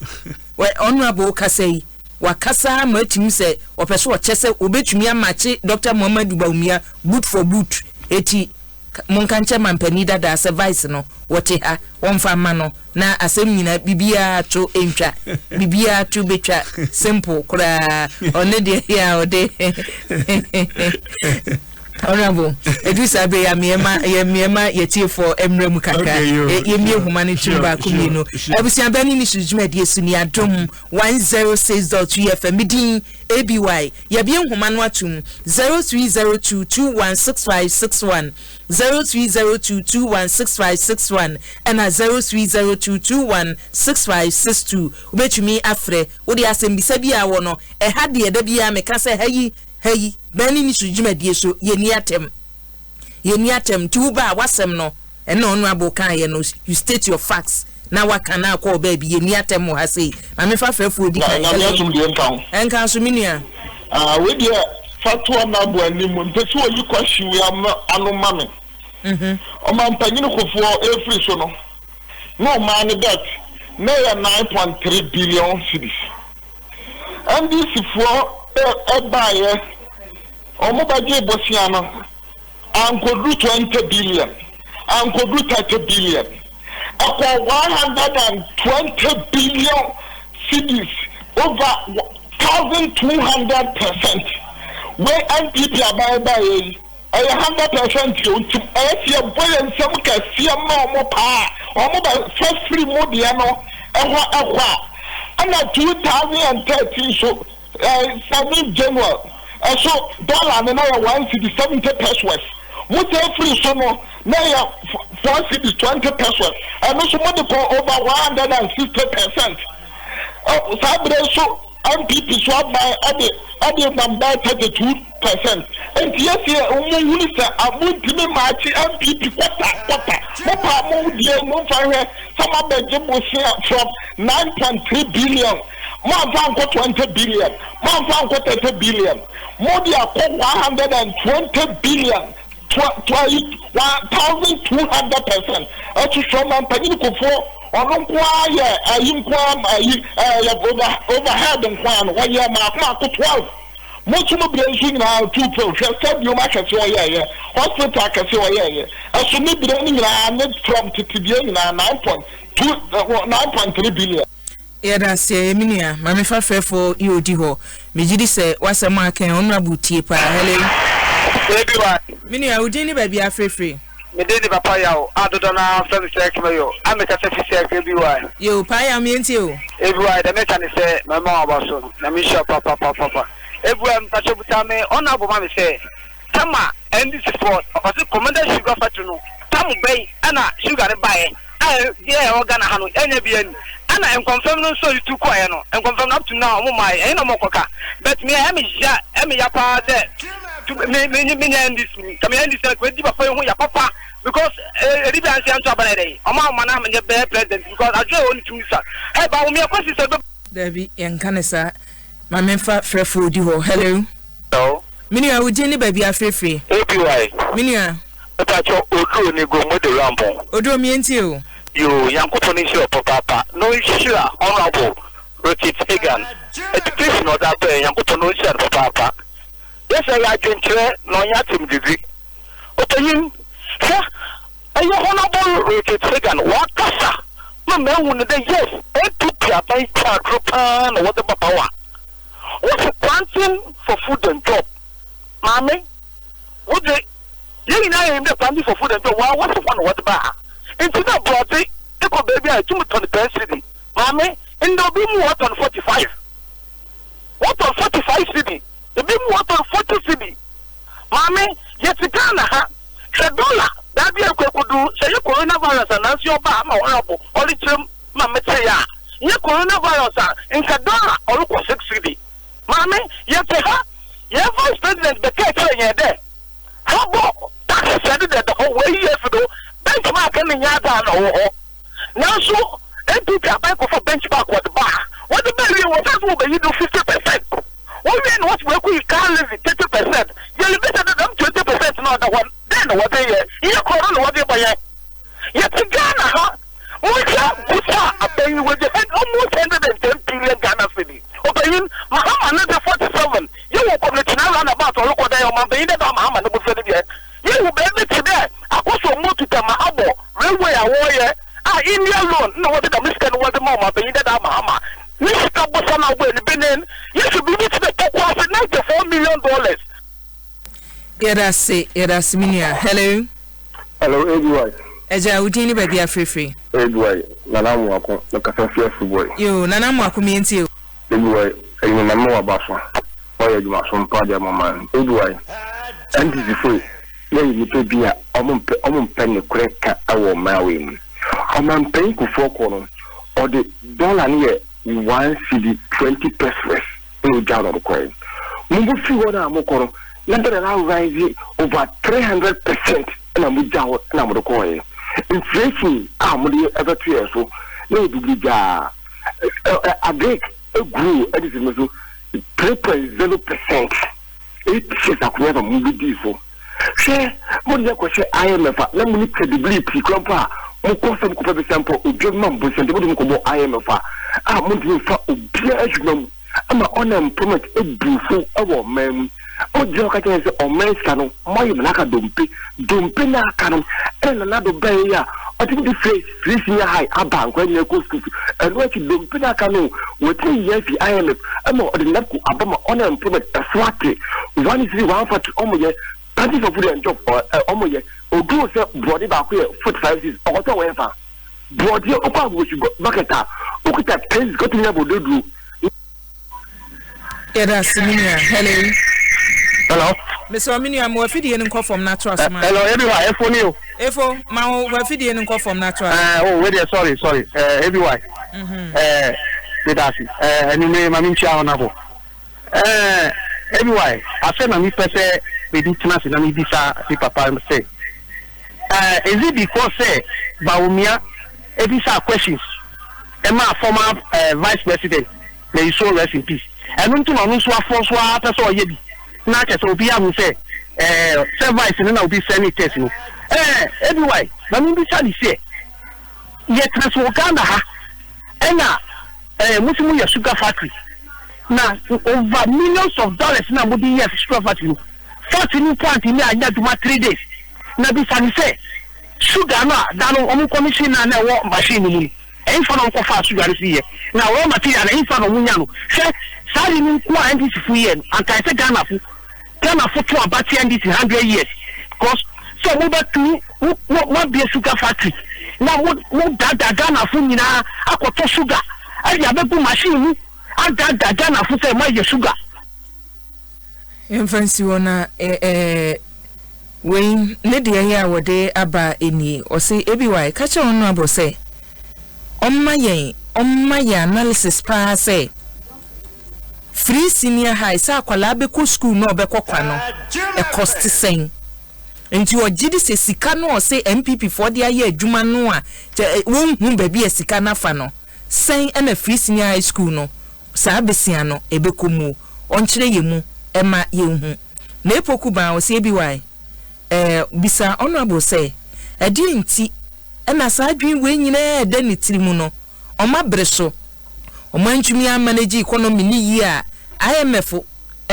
we honorable kasai wakasa ma tim se opeso o chese obetumi amache Dr. Muhammadu Bawumia boot for boot eti monkanche mampani dada se vice no wote ha wonfa ma no na asem nyina bibia to entwa bibia to betwa simple kura one de ya ode honorable edusa be ya miema yetie for emrem kaka yemie humanity ba kumino abusia bani ni sujuma de suni Adom 106.3 FM midin ABY yebie huma no atum 0302216561 0302216561 and 0302216562 ubetumi afre wodi asembisa bia wo no ha de da bia meka se hayi bani ni sujuma die so yeni atem tuba wasem no eno no abokan ye no you state your facts na waka na akọ baby yeni atem ha sei ma me fa frefo di kan na yasum die nkan enka so minia we dia fatwa na bo anim mpese oyi kwashi we anu mame o ma mpanyini kofo every so no no man that na ya 9.3 billion cedis and this for ebaye omo baje bosiana ankodu 20 billion ankodu 30 billion akwa 120 billion cedis over 1,200% where MPP abaye 100% unto asia boy and some kasia mo pa omo ba first free modia no ehwa ana 2013 so 7 January so dollar na 170 pesos what free so no na ya 420 pesos and so mo dey over 160%. Sabre so MPP so by ade number 32 And yes, who is a good to match MPP quarter. Some of the jobs from 9.3 billion. More than 20 billion. More than 30 billion. More than 120 billion. 1,200%. Also, from a panic for overhead and 1 year mark 12. Most of the now 2 projects, you might have hospital can see as soon as the from TTBN 9.3 billion. Yeah, that's Minia, Mamifa for you, Diho. Mijidi say, what's a mark and honorable Tipa, Helen. Minia, would any baby are free? Medeni Papaya, Adona, Family Secretary, I'm a Catholic everywhere. You pay a mean to everywhere. The mechanic say, my mom was so, Namisha Papa. Everyone, Pachabutame, honorable mammy say, Tama, and this is for Commander Sugar Fatuno, Tamu Bay, Anna, Sugar buy. Yeah, organ Hanu, NBN, Anna, and confirm so you too quiet, and confirm up to now, my, and no more coca. But me, Yapa, there. This papa because president because I Debbie and Canessa, my men fat food you. Hello. Hello. Minia would any baby are free. Minia. Odo me and you. You young company papa. No issue, honorable. Rotate Hagan. Education or that way, young company papa. Yes, I can tell no yatim degree. Opening, sir, are you honorable rated second? What casa? My man would say yes, I took your by quadrupan or whatever power. What's the planting for food and job? Mammy, would they? You know, I'm the planting for food and job. What's the one? What bar? Into that brought it, echo baby, I took on the density. Mammy, in the beam, what on 45? What on 45 city? The big water 40 city. Mammy, yes, it can. $1 that be a could say coronavirus and answer your bar, honorable, only term, Mamma say, yeah, coronavirus in $1 or 6 city. Mammy, yes, yeah, vice president, the cake there. How about taxes said that the whole way years ago, benchmark and Yada. Now, so, MP bank of a benchmark with the bar. What the baby was that will you do 50%. What we can't live 30%. You're better than 20% not the one. Then what they you corona what they buy. Yet the Ghana, huh? We can't pay with the head almost 110 billion Ghana city. Obeying Mahama 47. You will come to now about or look at your man, the Mahama no good yet. You will be able to there. I also moved to the Mahabo, railway a warrior. India loan, no what the Mister was the Mama, being that Mahama. Mr. Bosana will be in. You should be reaching the top of $94 million. Yeah, that's Minia. Hello. Hello, everyone. Eja, would any baby are free? Everyone, Nanamu, the Cassandra boy. You, Nanamu, come in to you. Everyone, and you know about why you must from Padia, man. Everyone, and this is free. Then you could be a penny crack our marrying. I'm paying for corner or the dollar near. 1 CD 20 pesos in down on the coin. Mumbo see what I'm going to rise over 300% and I'm down on the coin. Inflation, I'm ever 2 years so maybe a break grew at this 3.0%. 8 years I could never move diesel. Share what you question IMF, let me credibility, grandpa. Some could sample of German Bush and the IMF. I'm going to oblige I'm unemployment a beautiful our man. Oh, Joker or man's canon, my Naka Dumpe canon, and another bayer. I think the face, 3 year high, a bank when you go to and what you Dumpe canon, with 3 years the IMF, I'm not the Naku Abama unemployment a swati. 1 is 1 for Omoye, 30 for food and job or Omoye, or do body back here, 45 is or whatever. Body Opa, which you got back at that. Look at that, got to never do. Yeah, that's Minia. Hello. Hello. Mr. Minia, I'm more feeding and call from natural. Hello, everyone. For you. Efo, my feeding and call from natural. Oh, wait, sorry. Everyone. That's it. And you may, Mammy Chow Nabo. Anyway, I said na me pese we do tena se na me bisa si papa say. Is it because say Baumia ebisa questions? Emma former vice president, may you so rest in peace. And unto no so afo so apese o ye bi. Na che so obi am say say vice na obi senators no. Anyway, na me bisa di say ye transfer Ghana ha. Ena musimu ya sugar factory. Na over millions of dollars na mudi yes sugar factory. Factory plant ni anya duma 3 days. Na bi sani say sugar na dano omu commission na wo machine ni. En fa no ko fa sugar si ye. Na raw material en fa no munya no. Say sari ni ko NDC fu ye. Anka say Ghana fu to about NDC 100 years. Because so mo ba tu mo be sugar factory. Na mo da Ghana fu nyina akoto sugar. Ari abebu machine ni da Ghana fu say my sugar. Infancy wona when ne de ya wode aba eni o say ebiwai ka che onu abo say omma yen analysis pa say free senior high sa kwala be ko school no be kokwa no e cost sen enti o gidi se sika no o say MPP for de aye adwuma no a won hu ba bi sika na fa no sen na free senior high school no sa besia no e be komu on kire yemu e ma yehu na epoku ba o say ebiwai bisa honorable say edi nti na sa adwin we nyina da ne tirimu no oma breso oma ntumi manage economy ni yi a IMF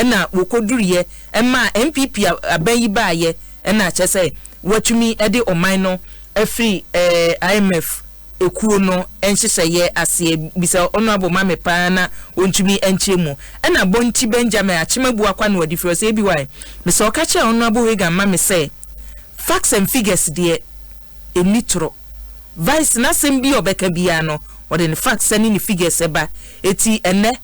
na wokoduriye ma MPP abayi baaye na che say watumi ede oman no afri IMF ekuo no enhyeseye ase bisa honorable mame pa na ontumi enchemu na bonti Benjamin achemabu akwa na wadi fro say bi why me so ka che honorable we ga mame say facts and figures de enitro vice na sembi obeka bia no wode ne facts and ni figures eba eti ene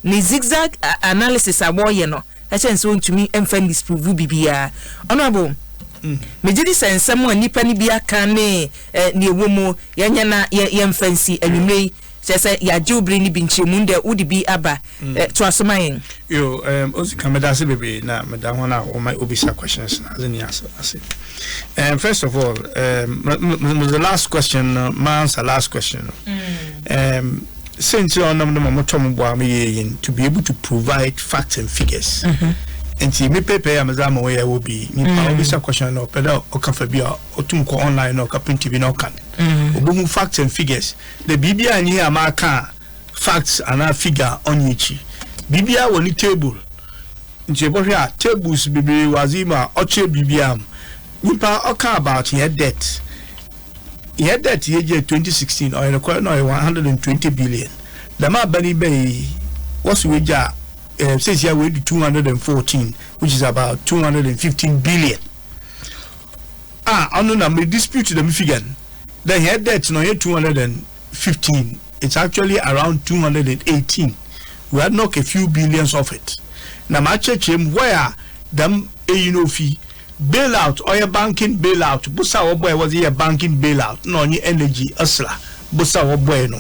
ni zigzag analysis aboye no a chance ontumi emfa disprove bibia honorable mejidi sensem ani pani bia kan ne ne ewomo yenya na yemfansi anwumrei say ya jubri ni binchemu nde udi bi aba to asomayen yo ozi kameda se bebe na meda hona o my obisa questions as any answer. First of all, the last question, my answer last question. Since you are to be able to provide facts and figures. And me paper amazama way will be obisa question or peda or kafabia or tumko online or kapin TV no can. Obumu facts and figures. The Bibia and here marka facts and a figure on yichi. Bibia woni table. Njebohia tables bibi wazima oche bibiam. Nipa oka about your debt. Your debt year 2016 or require no 120 billion. The ma bani bay what's wager says here we do 214, which is about 215 billion. I don't know, we dispute the figure. The head debt no 215. It's actually around 218. We had knocked a few billions of it. Now my church where them fee bailout or a banking bailout. Busa oboy was here banking bailout. No any energy asla. Busa oboy no.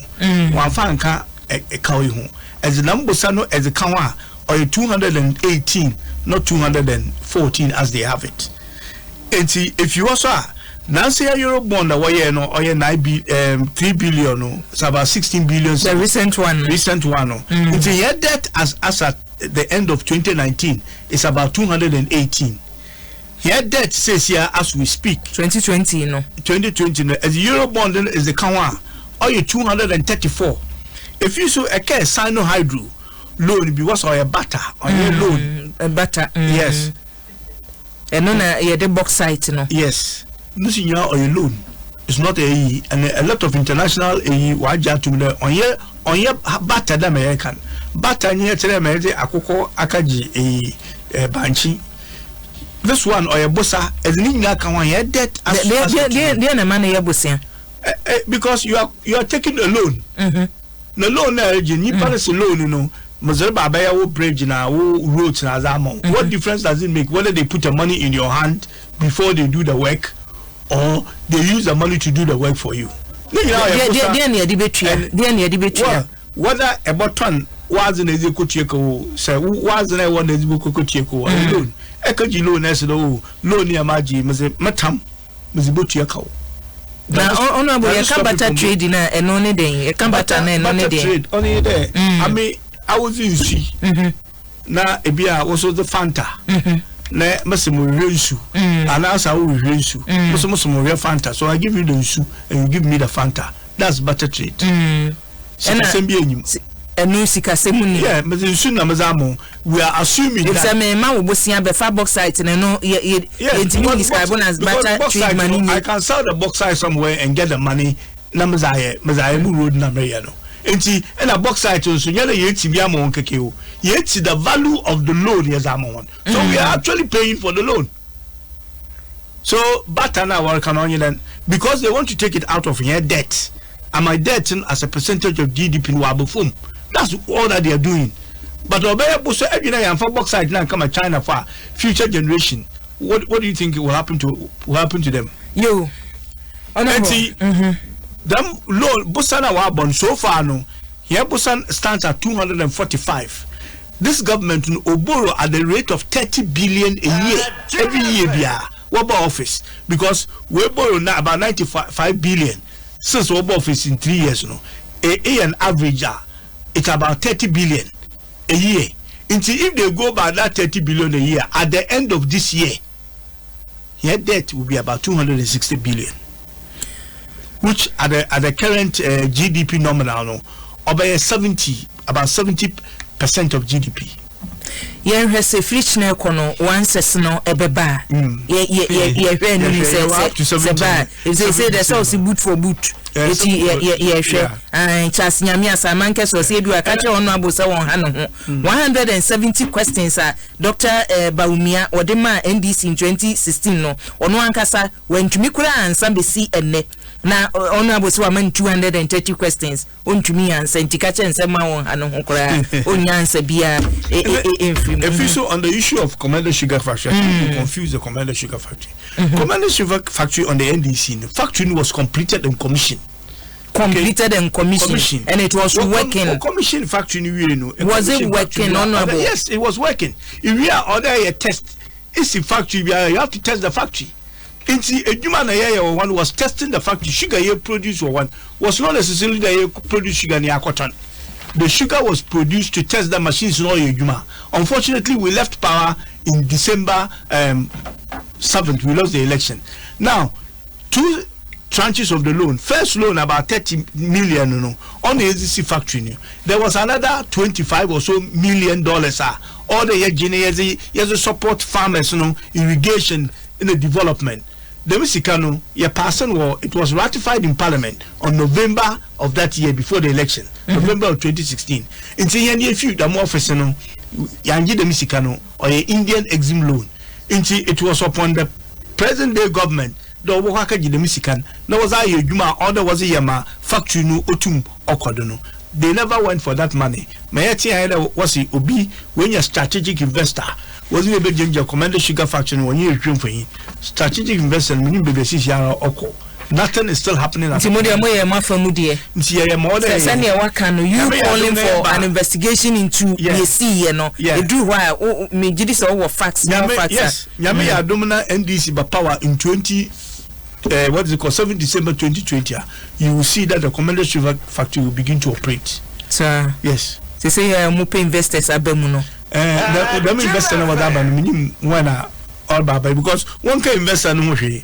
One fanka a kawi home. As the number sano as a kawa or 218, not 214 as they have it. And see if you also Nancy a euro bond or 3 billion, no, it's about 16 billion. The recent one. No. It's a debt as at the end of 2019 is about 218. Here debt says here as we speak. 2020, no. 2020, no. As the euro bond is the kawa or 234. If you so a case sign no hydro loan be was or a butter or a loan. A butter. Yes. And no the box site no. Yes. This is or a loan. It's not a and a lot of international waja to me on your butter the American. Butter near to America akoko akaji a banchi. This one or a bossa as ninga can one debt the money yabusia. Because you are taking a loan. No loan you policy loan, you know. Mazerba Abaya will bridge now, roads and Azamo. What difference does it make whether they put the money in your hand before they do the work or they use the money to do the work for you? Whether a button was in a coacheko, say, was in a one as book coacheko, alone. Ekaji loan as low, loan near Maji, Matam, Mizibuchiako. Now, honorable, you come back to trade in and only day, a come back and only day. Only there. I mean, I was in she. Now, a beer also the Fanta. Ne Massimo Rinsu, and as I will Rinsu, Massimo Fanta. So I give you the Rinsu and you give me the Fanta. That's better trade. And new Sikasemuni. Yeah, but in soon Amazamo, we are assuming it's a man will see a box site and I know it's as better trade money. I can sell the box site somewhere and get the money. Namazaye, Road Namayano. And a box site also, yet the value of the loan is amount. So we are actually paying for the loan. So, but now work on then because they want to take it out of your debt. And my debt as a percentage of GDP in Wabufum. That's all that they are doing. But for box site now come to China for future generation. What do you think will happen to them? You. Them loan Busana Wabon so far no. Here Busan stands at 245. This government will borrow at the rate of 30 billion a year. Every year Waba office. Because we borrow now about 95 billion since Waba office in 3 years no. An average it's about 30 billion a year. Until if they go by that 30 billion a year at the end of this year, your debt will be about 260 billion. Which at the current GDP nominal, no, about 70% of GDP. Yeah, has a free no once no ebeba. If they say there's also boot for boot. Chas Nyamia Samanka so say you are catching on 170 questions are Dr. Baumia or the man NDC in 2016 no on one kasa when to me and some see and net. Now, honorable Swaman 230 questions. On to me and send Tikacha and Sama on answer beer. If on the issue of Commander Sugar Factory, confuse the Commander Sugar Factory. Commander Sugar Factory on the NDC, the factory was completed and commissioned. And it was working. Commission factory, was it working, honorable? Yes, it was working. If we are order a test, it's a factory, you have to test the factory. One was testing the factory. Sugar you produce one was not necessarily that you produce sugar near cotton. The sugar was produced to test the machines in all Juma. Unfortunately, we left power in December 7th. We lost the election. Now, 2 tranches of the loan. First loan about 30 million on the AZC factory. There was another 25 or so million dollars. All the years support farmers, irrigation in the development. The Mexican, it was ratified in Parliament on November of that year before the election, November of 2016. In the few, the more office, Yanji the Mexican or Indian Exim loan. It was upon the present day government, the Wakaji the Mexican, there was a Yuma, or there was a Yama factory no Otum Okodono. They never went for that money. Mayati was it Obi when you're a strategic investor. Wasn't a big ginger Commander Sugar Factory when you dream for him. Strategic investment, meaning BBC Oko. Nothing is still happening. You calling for an investigation into BC, you do why me this all facts. Yes, Yamia Domina NDC by power in 7 December 2020. You will see that the Commander Sugar Factory will begin to operate. Sir, yes. They say Mupe investors are Bemuno. The investor never that minimum when all baba because one can invest and he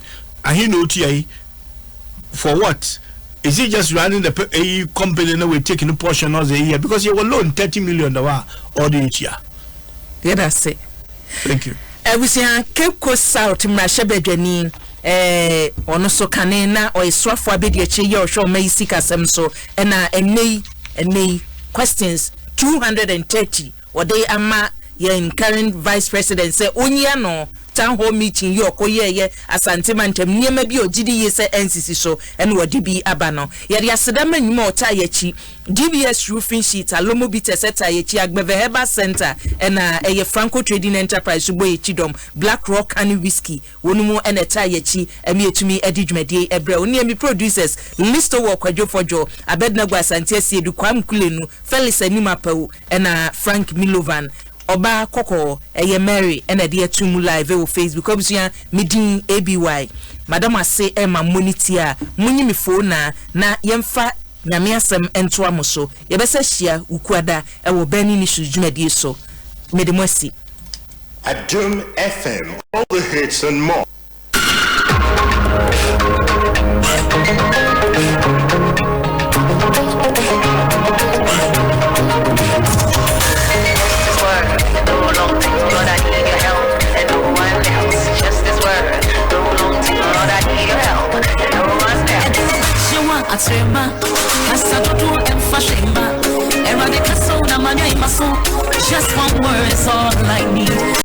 know TI for what? Is he just running the a company and we're taking a portion of the year because you will loan 30 million all the year. Yeah, that's it. Thank you. We see Cape Coast South Mashebedeni ono so kanena or iswafo abedi eche ye osho meisika semso ena questions 230 or they ama ye current vice president say onya no town hall meeting yo koye asante mantem niema bi ogidi yese NCC so ene wodi bi abano yede asedama nyima ota yechi DBS roofing sheet alomo bi teseta yechi agbeve heba center ena eye Franco Trading Enterprise bo Yiadom Black Rock and Whiskey wonumu ene ta yechi emi etumi edidwumade ebre oni emi producers listo wo kwadwo fojo abedna gwa asante asiedu kwam kulenu Felix Animapew ena Frank Milovan Oba Koko eye Mary ena de atumu live o Facebook obusua midin ABY madam ase ema monitia munyi mi phone na yemfa nyame asem ento amoso yebese hia ukuada ewo bani ni sujumadi so medemwasi Adom FM, all the hits and more. Atrema, Casato and Fashima, Eradica so na mania in my soul. Just one word is all I need.